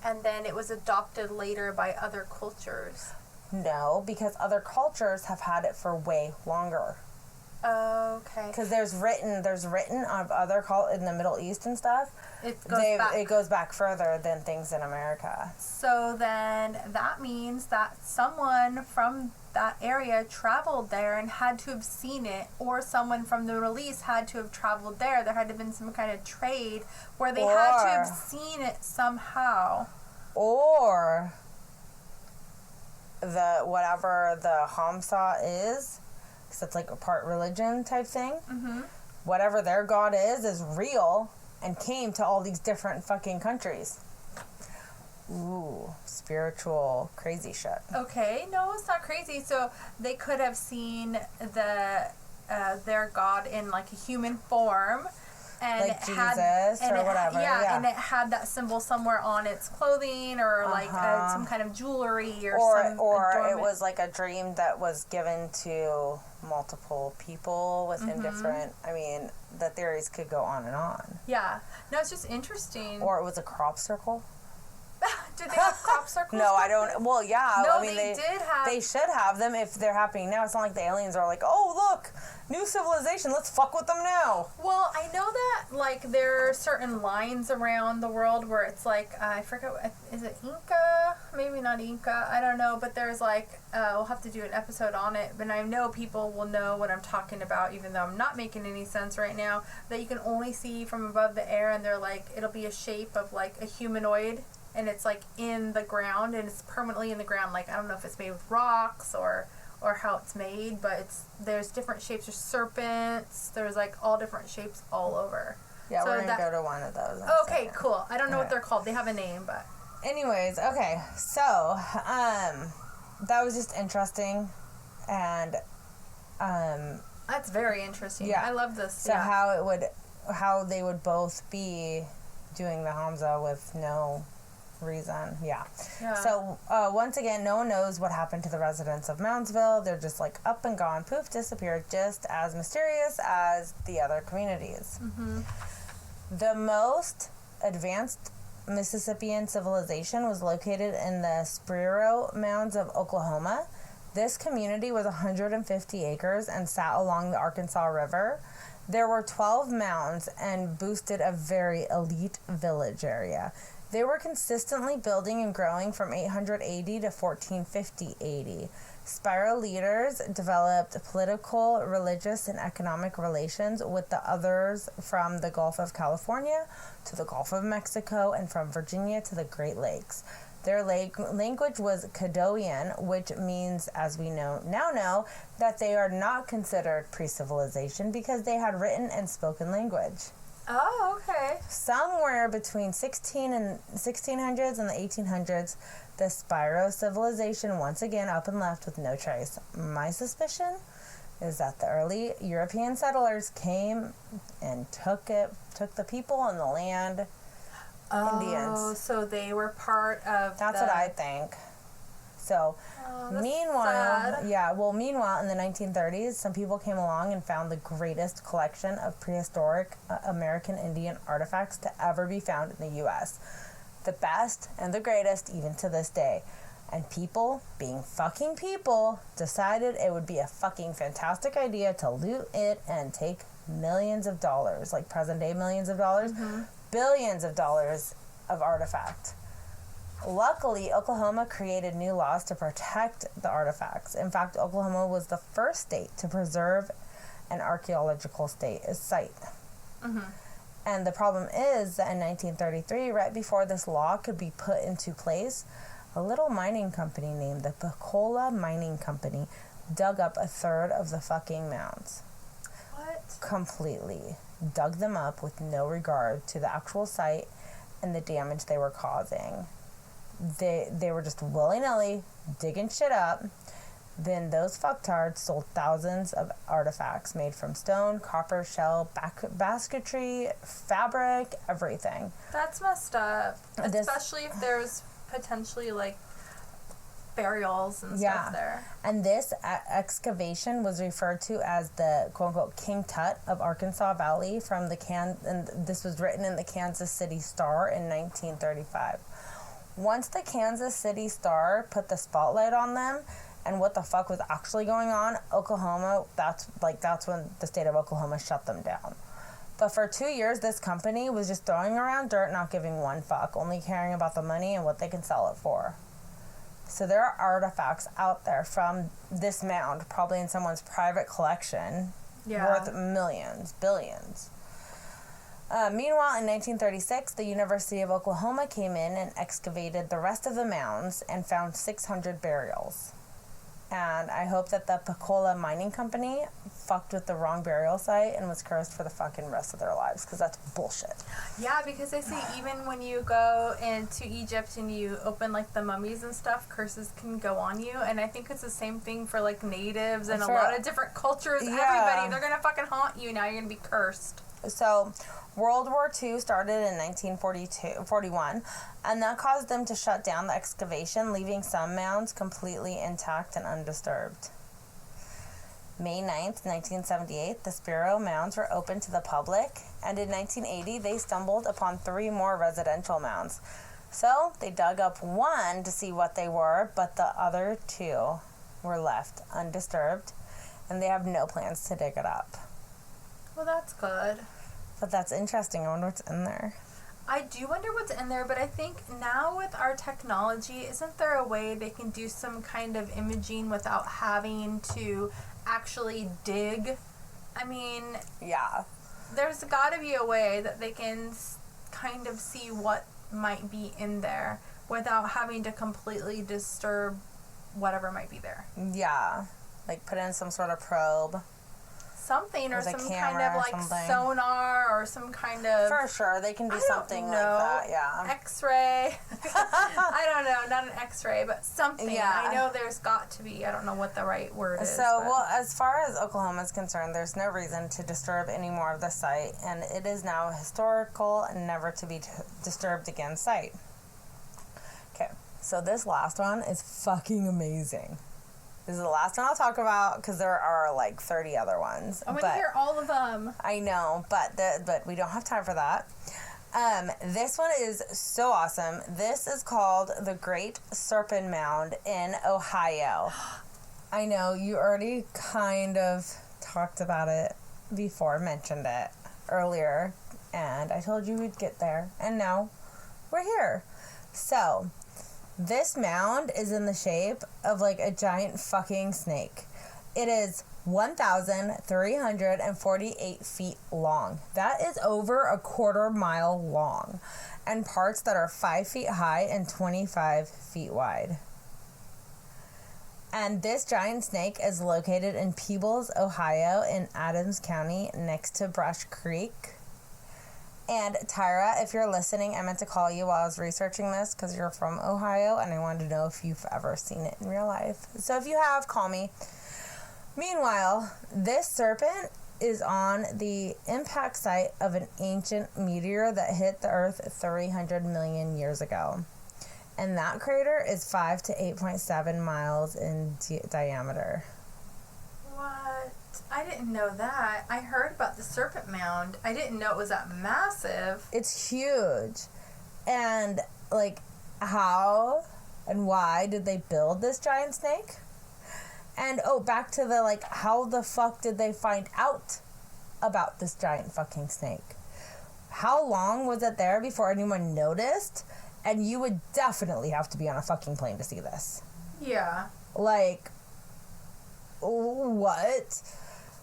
and then it was adopted later by other cultures. No, because other cultures have had it for way longer. Okay. Because there's written of other in the Middle East and stuff. It goes back further than things in America. So then that means that someone from that area traveled there and had to have seen it, or someone from the Middle East had to have traveled there. There had to have been some kind of trade where they had to have seen it somehow. Or whatever the Hamsa is, because it's like a part religion type thing. Mm-hmm. Whatever their god is real and came to all these different fucking countries. Ooh, spiritual crazy shit. Okay, no, it's not crazy. So they could have seen their god in like a human form, and like Jesus or whatever. Yeah, and it had that symbol somewhere on its clothing, or like some kind of jewelry, or it was like a dream that was given to multiple people within different. I mean, the theories could go on and on. Yeah, no, it's just interesting. Or it was a crop circle. Did they have crop circles? No, I don't. Well, yeah. No, I mean, they did have. They should have them if they're happening now. It's not like the aliens are like, oh, look, new civilization, let's fuck with them now. Well, I know that, like, there are certain lines around the world where it's like, I forget, is it Inca? Maybe not Inca, I don't know, but there's like, we'll have to do an episode on it, but I know people will know what I'm talking about, even though I'm not making any sense right now, that you can only see from above the air, and they're like, it'll be a shape of like a humanoid, and it's like in the ground, and it's permanently in the ground. Like, I don't know if it's made with rocks or how it's made, but there's different shapes. There's serpents. There's like all different shapes all over. Yeah, so we're gonna go to one of those. Okay, cool. I don't know what they're called. They have a name, but. Anyways, okay, so that was just interesting, and that's very interesting. Yeah, I love this. So how they would both be doing the Hamza with no reason. Yeah. So once again, no one knows what happened to the residents of Moundsville. They're just like up and gone, poof, disappeared, just as mysterious as the other communities. Mm-hmm. The most advanced Mississippian civilization was located in the Spiro Mounds of Oklahoma. This community was 150 acres and sat along the Arkansas River. There were 12 mounds and boosted a very elite village area. They were consistently building and growing from 880 to 1450 AD. Spiro leaders developed political, religious, and economic relations with the others from the Gulf of California to the Gulf of Mexico and from Virginia to the Great Lakes. Their language was Caddoan, which means, as we now know, that they are not considered pre-civilization because they had written and spoken language. Oh, okay. Somewhere between 1600s and the 1800s, the Spiro civilization once again up and left with no trace. My suspicion is that the early European settlers came and took the people and the land Indians. So they were part of That's what I think. So, meanwhile, sad. Meanwhile, in the 1930s, some people came along and found the greatest collection of prehistoric American Indian artifacts to ever be found in the U.S. The best and the greatest, even to this day. And people, being fucking people, decided it would be a fucking fantastic idea to loot it and take millions of dollars, like present day millions of dollars, billions of dollars of artifact. Luckily, Oklahoma created new laws to protect the artifacts. In fact, Oklahoma was the first state to preserve an archaeological site. And the problem is that in 1933, right before this law could be put into place, a little mining company named the Pensacola Mining Company dug up a third of the fucking mounds. What? Completely. Dug them up with no regard to the actual site and the damage they were causing. They were just willy-nilly digging shit up. Then those fucktards sold thousands of artifacts made from stone, copper, shell, basketry, fabric, everything. That's messed up. Especially if there's potentially, like, burials and stuff there. And this excavation was referred to as the quote-unquote King Tut of Arkansas Valley and this was written in the Kansas City Star in 1935. Once the Kansas City Star put the spotlight on them and what the fuck was actually going on, Oklahoma, that's when the state of Oklahoma shut them down. But for 2 years, this company was just throwing around dirt, not giving one fuck, only caring about the money and what they can sell it for. So there are artifacts out there from this mound, probably in someone's private collection, worth millions, billions. Meanwhile, in 1936, the University of Oklahoma came in and excavated the rest of the mounds and found 600 burials. And I hope that the Pensacola Mining Company fucked with the wrong burial site and was cursed for the fucking rest of their lives, because that's bullshit. Yeah, because they say even when you go into Egypt and you open, like, the mummies and stuff, curses can go on you. And I think it's the same thing for, like, natives and a lot of different cultures. Yeah. Everybody, they're going to fucking haunt you. Now you're going to be cursed. So, World War II started in 1941, and that caused them to shut down the excavation, leaving some mounds completely intact and undisturbed. May 9th, 1978, the Spiro mounds were opened to the public, and in 1980, they stumbled upon 3 more residential mounds. So, they dug up one to see what they were, but the other 2 were left undisturbed, and they have no plans to dig it up. Well, that's good. But that's interesting. I wonder what's in there. I do wonder what's in there, but I think now with our technology, isn't there a way they can do some kind of imaging without having to actually dig? I mean... Yeah. There's got to be a way that they can kind of see what might be in there without having to completely disturb whatever might be there. Yeah. Like put in some sort of probe. Something, or some kind of like sonar, or some kind of... For sure, they can do something like that, yeah. X-ray. I don't know, not an X-ray, but something. Yeah. I know there's got to be. I don't know what the right word is. So, well, as far as Oklahoma is concerned, there's no reason to disturb any more of the site, and it is now a historical and never to be disturbed again site. Okay, so this last one is fucking amazing. This is the last one I'll talk about, because there are like 30 other ones. I want to hear all of them. I know, but we don't have time for that. This one is so awesome. This is called the Great Serpent Mound in Ohio. I know, you already kind of talked about it before, mentioned it earlier, and I told you we'd get there, and now we're here. So... this mound is in the shape of like a giant fucking snake. It is 1,348 feet long. That is over a quarter mile long, and parts that are 5 feet high and 25 feet wide. And this giant snake is located in Peebles, Ohio, in Adams County, next to Brush Creek. And Tyra, if you're listening, I meant to call you while I was researching this because you're from Ohio, and I wanted to know if you've ever seen it in real life. So if you have, call me. Meanwhile, this serpent is on the impact site of an ancient meteor that hit the Earth 300 million years ago. And that crater is 5 to 8.7 miles in diameter. What? I didn't know that. I heard about the Serpent Mound. I didn't know it was that massive. It's huge. And, like, how and why did they build this giant snake? And, back to the, like, how the fuck did they find out about this giant fucking snake? How long was it there before anyone noticed? And you would definitely have to be on a fucking plane to see this. Yeah. Like, what?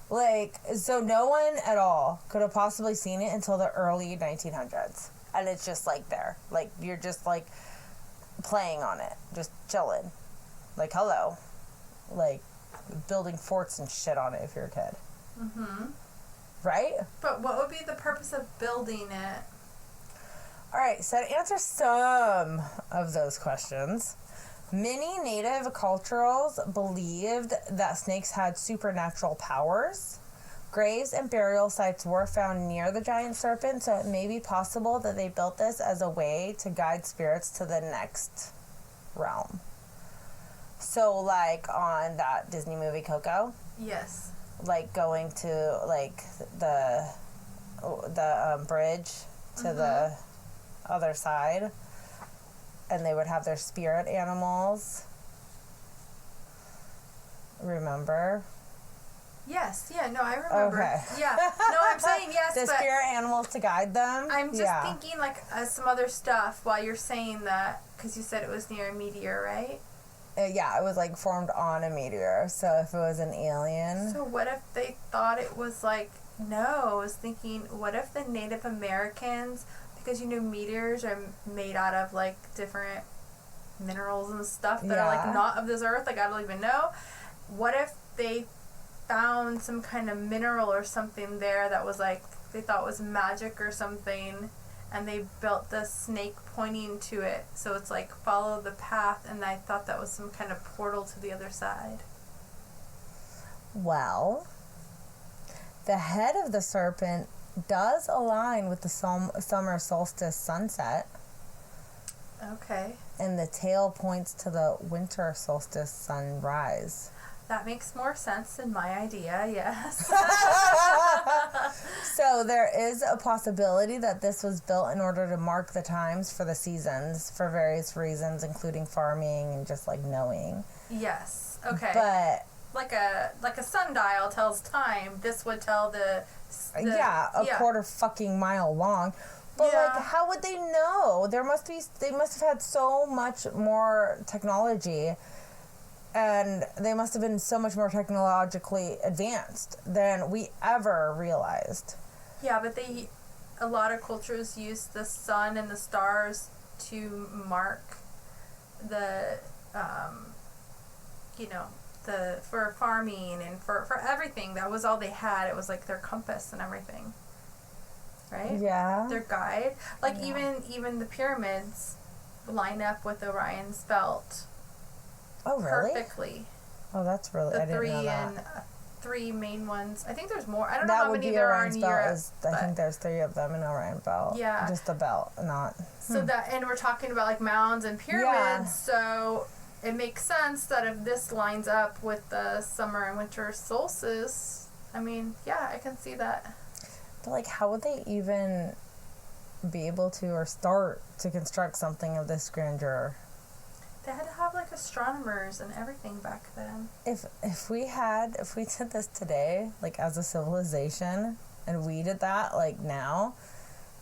Like, so no one at all could have possibly seen it until the early 1900s. And it's just, like, there. Like, you're just, like, playing on it. Just chilling. Like, hello. Like, building forts and shit on it if you're a kid. Mm-hmm. Right? But what would be the purpose of building it? Alright, so to answer some of those questions, many native cultures believed that snakes had supernatural powers. Graves and burial sites were found near the giant serpent, so it may be possible that they built this as a way to guide spirits to the next realm. So, like, on that Disney movie Coco? Yes. Like, going to, like, the bridge to the other side, and they would have their spirit animals. Remember? Yes. Yeah. No, I remember. Okay. Yeah. No, I'm saying yes, the but spirit animals to guide them. I'm just thinking like some other stuff while you're saying that, because you said it was near a meteor, right? Yeah, it was like formed on a meteor. So if it was an alien. So what if they thought it was like? No, I was thinking, what if the Native Americans, because you know meteors are made out of like different minerals and stuff that are like not of this earth, like I don't even know. What if they found some kind of mineral or something there that was like they thought was magic or something, and they built the snake pointing to it, so it's like follow the path, and I thought that was some kind of portal to the other side. Well, the head of the serpent does align with the summer solstice sunset. Okay. And the tail points to the winter solstice sunrise. That makes more sense than my idea, yes. So there is a possibility that this was built in order to mark the times for the seasons for various reasons, including farming and just like knowing. Yes. Okay. But like a sundial tells time, this would tell the quarter fucking mile long. But like, how would they know? They must have had so much more technology, and they must have been so much more technologically advanced than we ever realized. Yeah, but a lot of cultures use the sun and the stars to mark the, for farming and for everything. That was all they had. It was like their compass and everything. Right? Yeah. Their guide. Like even the pyramids line up with Orion's belt. Oh, really? Perfectly. Oh, that's really, I didn't know that. Three main ones. I think there's more. I don't know how many there are in Europe. I think there's 3 of them in Orion belt. Yeah. Just the belt, not. So and we're talking about like mounds and pyramids, so it makes sense that if this lines up with the summer and winter solstice, I mean, yeah, I can see that. But like, how would they even be able to or start to construct something of this grandeur? They had to have like astronomers and everything back then. If we did this today, like as a civilization, and we did that like now,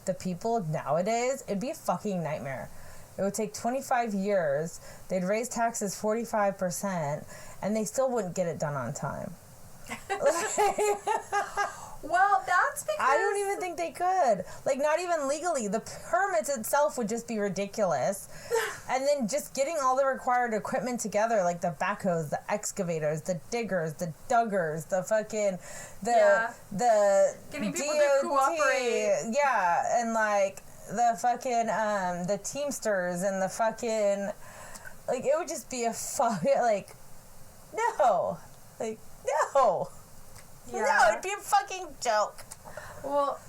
the people nowadays, it'd be a fucking nightmare. It would take 25 years. They'd raise taxes 45%, and they still wouldn't get it done on time. Well, that's because I don't even think they could. Like, not even legally. The permits itself would just be ridiculous. And then just getting all the required equipment together, like the backhoes, the excavators, the diggers, the duggers, the fucking, the getting people DOT, to cooperate. Yeah, and like the fucking, the Teamsters and the fucking, like, it would just be a no. Like, no. Yeah. No, it'd be a fucking joke. Well,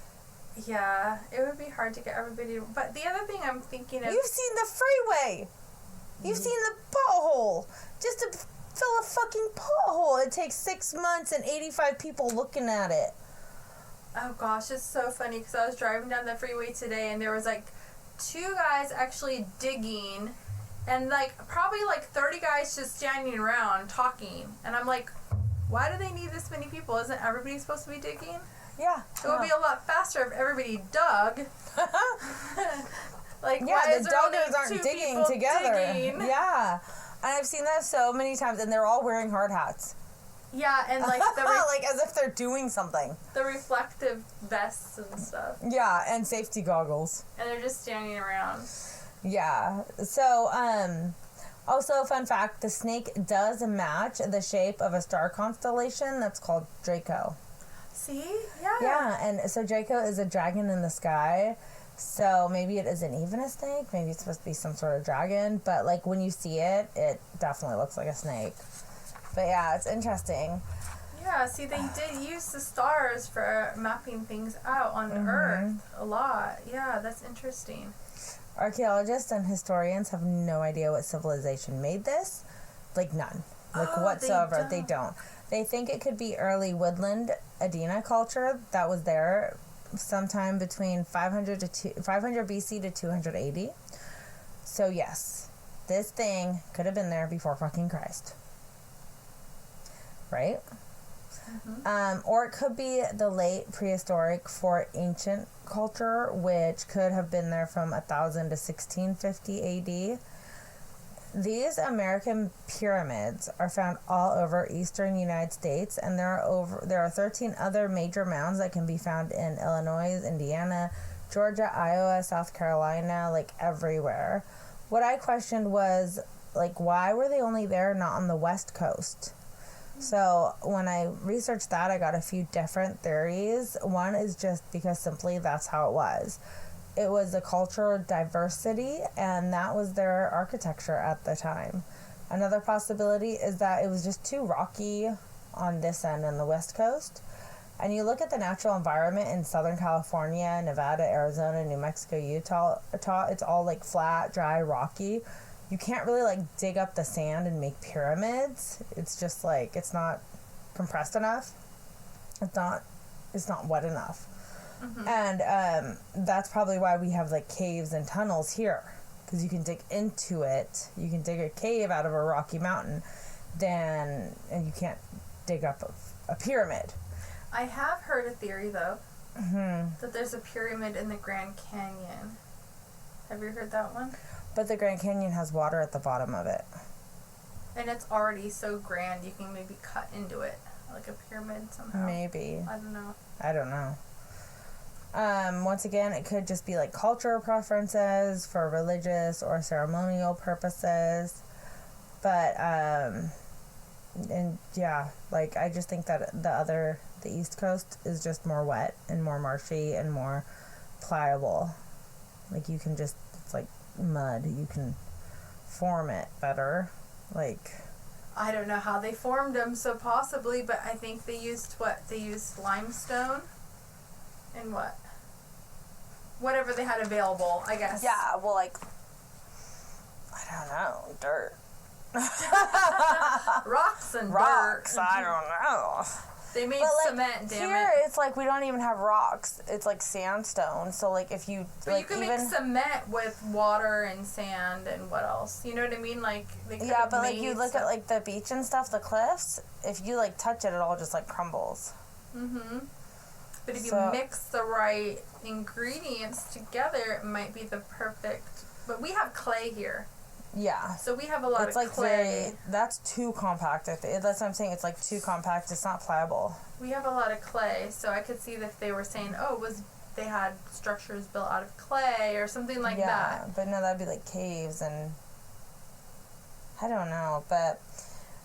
yeah, it would be hard to get everybody to, but the other thing I'm thinking of... You've seen the freeway. You've seen the pothole. Just to fill a fucking pothole, it takes 6 months and 85 people looking at it. Oh gosh, it's so funny because I was driving down the freeway today and there was like 2 guys actually digging and like probably like 30 guys just standing around talking. And I'm like, why do they need this many people? Isn't everybody supposed to be digging? Yeah. It would be a lot faster if everybody dug. Like, yeah, why the is there only doggers aren't 2 digging people together. digging? Yeah. And I've seen that so many times, and they're all wearing hard hats. Yeah, and like like as if they're doing something. the reflective vests and stuff. Yeah, and safety goggles. And they're just standing around. Yeah. So, also, fun fact, the snake does match the shape of a star constellation that's called Draco. See? Yeah. Yeah, and so Draco is a dragon in the sky. So maybe it isn't even a snake. Maybe it's supposed to be some sort of dragon. But, like, when you see it, it definitely looks like a snake. But, yeah, it's interesting. Yeah, see, they did use the stars for mapping things out on Earth a lot. Yeah, that's interesting. Archaeologists and historians have no idea what civilization made this. Like, none. Like, whatsoever. They don't. They think it could be early woodland Adena culture that was there sometime between 500 BC to 280. So, yes, this thing could have been there before fucking Christ. Right? Or it could be the late prehistoric for ancient culture, which could have been there from 1000 to 1650 AD. These American pyramids are found all over eastern United States, and there are 13 other major mounds that can be found in Illinois, Indiana, Georgia, Iowa, South Carolina, like everywhere. What I questioned was, like, why were they only there, not on the West Coast? So when I researched that, I got a few different theories. One is just because simply that's how it was. It was a cultural diversity, and that was their architecture at the time. Another possibility is that it was just too rocky on this end on the West Coast. And you look at the natural environment in Southern California, Nevada, Arizona, New Mexico, Utah, it's all like flat, dry, rocky. You can't really like dig up the sand and make pyramids. It's just like, it's not compressed enough. It's not wet enough. And that's probably why we have like caves and tunnels here, because you can dig into it. You can dig a cave out of a rocky mountain, and you can't dig up a pyramid. I have heard a theory though, that there's a pyramid in the Grand Canyon. Have you heard that one? But the Grand Canyon has water at the bottom of it. And it's already so grand you can maybe cut into it like a pyramid somehow. Maybe. I don't know. Once again, it could just be like cultural preferences for religious or ceremonial purposes. But, and yeah, like, I just think that the East Coast is just more wet and more marshy and more pliable. Like, you can just, it's like mud. You can form it better. Like, I don't know how they formed them, so possibly, but I think they used limestone and whatever they had available, I guess. yeah, well, like, I don't know, dirt. Rocks and Rocks, dirt. I don't know. They made cement, damn here, it. it's like we don't even have rocks. It's like sandstone. So, like, if you... But like, you can make cement with water and sand and what else? You know what I mean? Like, they could yeah, but, like, made you look stuff. at, like, the beach and stuff, the cliffs, if you, like, touch it, it all just, like, crumbles. But if you mix the right ingredients together, it might be the perfect... But we have clay here. Yeah. So we have a lot of clay. That's too compact. That's what I'm saying. It's, like, too compact. It's not pliable. We have a lot of clay, so I could see that if they were saying, they had structures built out of clay or something like that. Yeah, but no, that'd be, like, caves and... I don't know, but...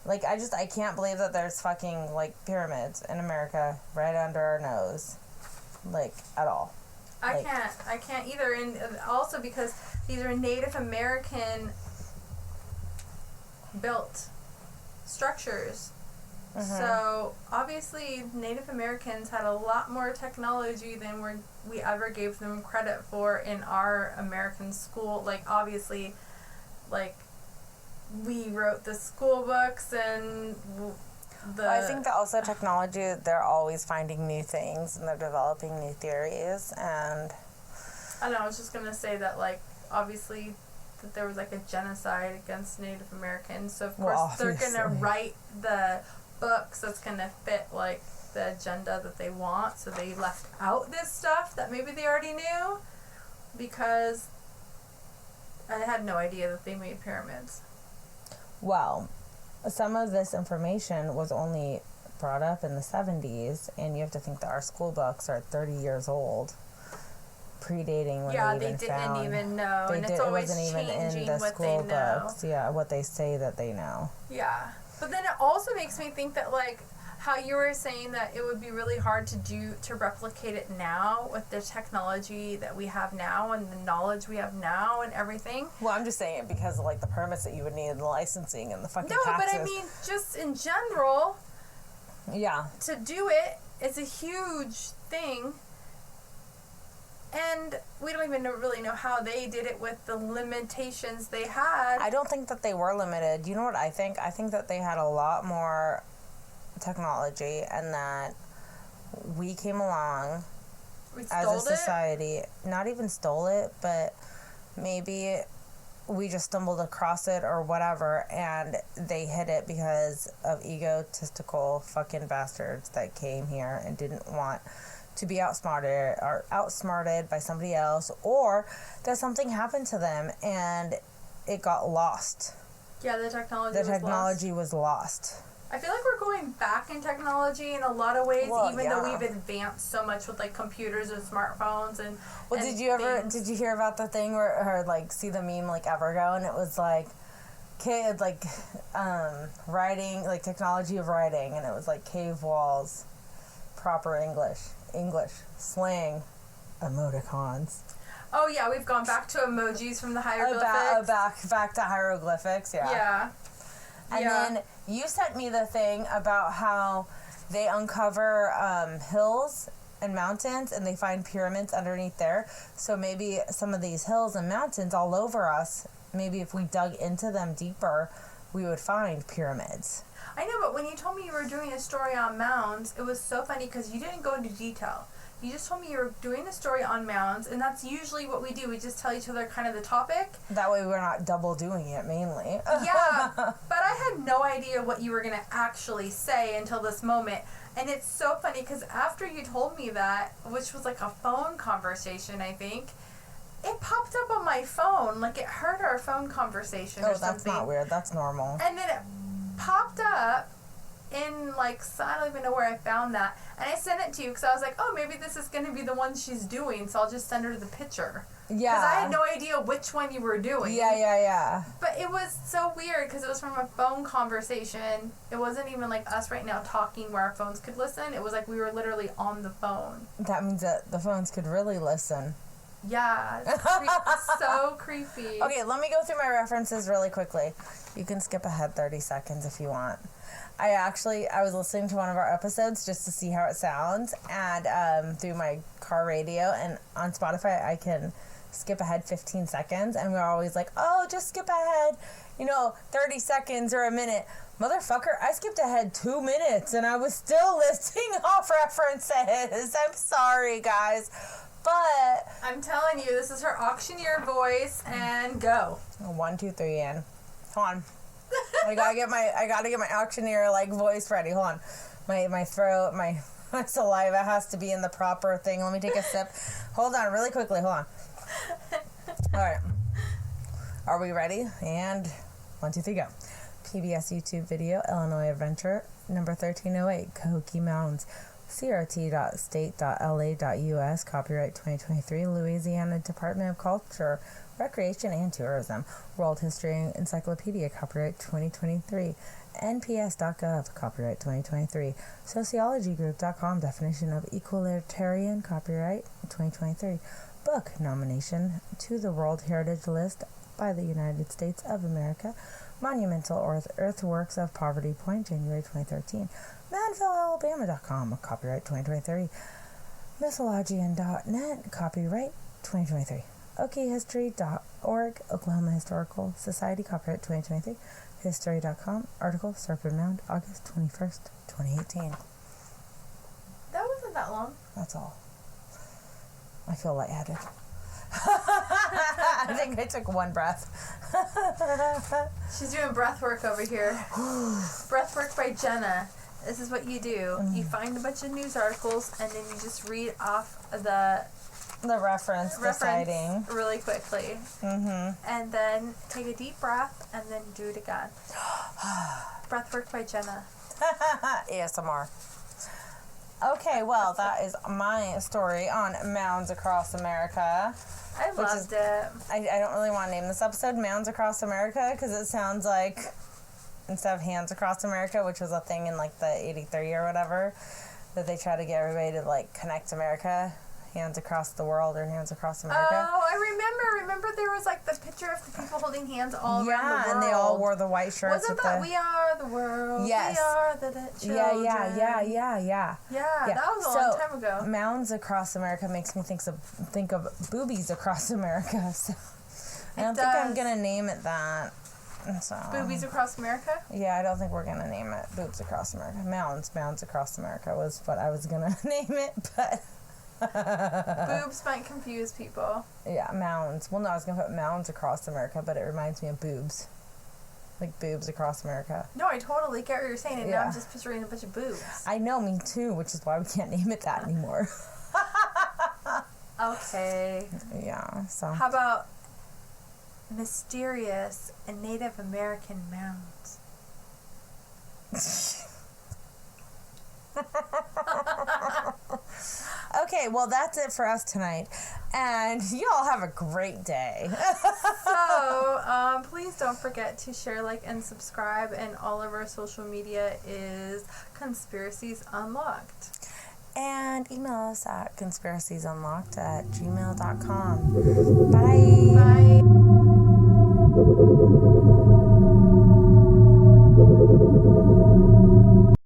Like, I can't believe that there's fucking, like, pyramids in America right under our nose. Like, at all. I can't either. And also because these are Native American built structures. So, obviously, Native Americans had a lot more technology than we ever gave them credit for in our American school. Like, obviously, like, we wrote the school books and I think that also technology, they're always finding new things and they're developing new theories. And I don't know, I was just going to say that, like, obviously, that there was, like, a genocide against Native Americans. So, of course, they're going to write the books that's going to fit, like, the agenda that they want. So they left out this stuff that maybe they already knew, because I had no idea that they made pyramids. Well, some of this information was only brought up in the 70s, and you have to think that our school books are 30 years old, predating when they didn't even know, and it's it always wasn't even in the school books. Yeah, what they say that they know. Yeah, but then it also makes me think that, like, how you were saying that it would be really hard to replicate it now with the technology that we have now and the knowledge we have now and everything. Well, I'm just saying it because of, like, the permits that you would need and the licensing and the fucking taxes. No, but I mean, just in general. Yeah. To do it is a huge thing. And we don't even really know how they did it with the limitations they had. I don't think that they were limited. You know what I think? I think that they had a lot more technology, and that we came along as a society, not even stole it, but maybe we just stumbled across it or whatever, and they hid it because of egotistical fucking bastards that came here and didn't want to be outsmarted by somebody else, or that something happened to them and it got lost. Yeah, the technology was lost. I feel like we're going back in technology in a lot of ways, even though we've advanced so much with, like, computers and smartphones and. Well, did you hear about the thing or like see the meme, like, Evergo, and it was like kid, like, writing, like, technology of writing, and it was like cave walls, proper English slang, emoticons. Oh yeah, we've gone back to emojis from the hieroglyphics. Back to hieroglyphics, yeah. Yeah. And then you sent me the thing about how they uncover hills and mountains and they find pyramids underneath there. So maybe some of these hills and mountains all over us, maybe if we dug into them deeper, we would find pyramids. I know, but when you told me you were doing a story on mounds, it was so funny because you didn't go into detail. You just told me you were doing a story on mounds, and that's usually what we do. We just tell each other kind of the topic. That way we're not double doing it, mainly. Yeah, but I had no idea what you were going to actually say until this moment. And it's so funny because after you told me that, which was like a phone conversation, I think, it popped up on my phone. Like, it heard our phone conversation or something. Oh, that's not weird. That's normal. And then it popped up in, like, I don't even know where I found that. And I sent it to you because I was like, oh, maybe this is going to be the one she's doing, so I'll just send her the picture. Yeah. Because I had no idea which one you were doing. Yeah. But it was so weird because it was from a phone conversation. It wasn't even like us right now talking where our phones could listen. It was like we were literally on the phone. That means that the phones could really listen. Yeah. It's so creepy. Okay, let me go through my references really quickly. You can skip ahead 30 seconds if you want. I was listening to one of our episodes just to see how it sounds, and through my car radio, and on Spotify I can skip ahead 15 seconds, and we're always like, oh, just skip ahead, 30 seconds or a minute. Motherfucker, I skipped ahead 2 minutes, and I was still listing off references. I'm sorry, guys, but... I'm telling you, this is her auctioneer voice, and go. 1, 2, 3, and... Hold on. I gotta get my auctioneer voice ready. Hold on. My throat, my saliva has to be in the proper thing. Let me take a sip. Hold on, really quickly. Hold on. All right. Are we ready? And 1, 2, 3, go. PBS YouTube video, Illinois Adventure, number 1308, Cahokia Mountains, crt.state.la.us, copyright 2023, Louisiana Department of Culture, Recreation and Tourism, World History Encyclopedia, copyright 2023, nps.gov, copyright 2023, sociologygroup.com, definition of equalitarian, copyright 2023, book nomination to the World Heritage List by the United States of America, Monumental Earthworks of Poverty Point, January 2013. ManvilleAlabama.com, copyright 2023. Mythologian.net, copyright 2023. OKHistory.org, Oklahoma Historical Society, copyright 2023. History.com, article, Serpent Mound, August 21st, 2018. That wasn't that long. That's all. I feel lightheaded. I think I took one breath. She's doing breath work over here. Breath work by Jenna. This is what you do. You find a bunch of news articles and then you just read off the reference, the citing really quickly. And then take a deep breath and then do it again. Breath work by Jenna. ASMR. Okay, well, that is my story on mounds across America. I loved it. I don't really want to name this episode Mounds Across America because it sounds like, instead of Hands Across America, which was a thing in like the 83 or whatever, that they try to get everybody to like connect America. Hands Across the World or Hands Across America. Oh, I remember there was like the picture of the people holding hands all around the world. Yeah, and they all wore the white shirts. Wasn't that We Are the World? Yes. We are the children. Yeah. Yeah, that was a long time ago. Mounds Across America makes me think of boobies across America. So I don't think I'm gonna name it that. So. Boobies Across America? Yeah, I don't think we're gonna name it Boobs Across America. Mounds Across America was what I was gonna name it, but. Boobs might confuse people. Yeah, mounds. Well, no, I was going to put mounds across America, but it reminds me of boobs. Like boobs across America. No, I totally get what you're saying, and now I'm just picturing a bunch of boobs. I know, me too, which is why we can't name it that anymore. Okay. Yeah, so. How about mysterious and Native American mounds? Okay, well, that's it for us tonight. And you all have a great day. So, please don't forget to share, like, and subscribe. And all of our social media is Conspiracies Unlocked. And email us at conspiraciesunlocked@gmail.com. Bye. Bye.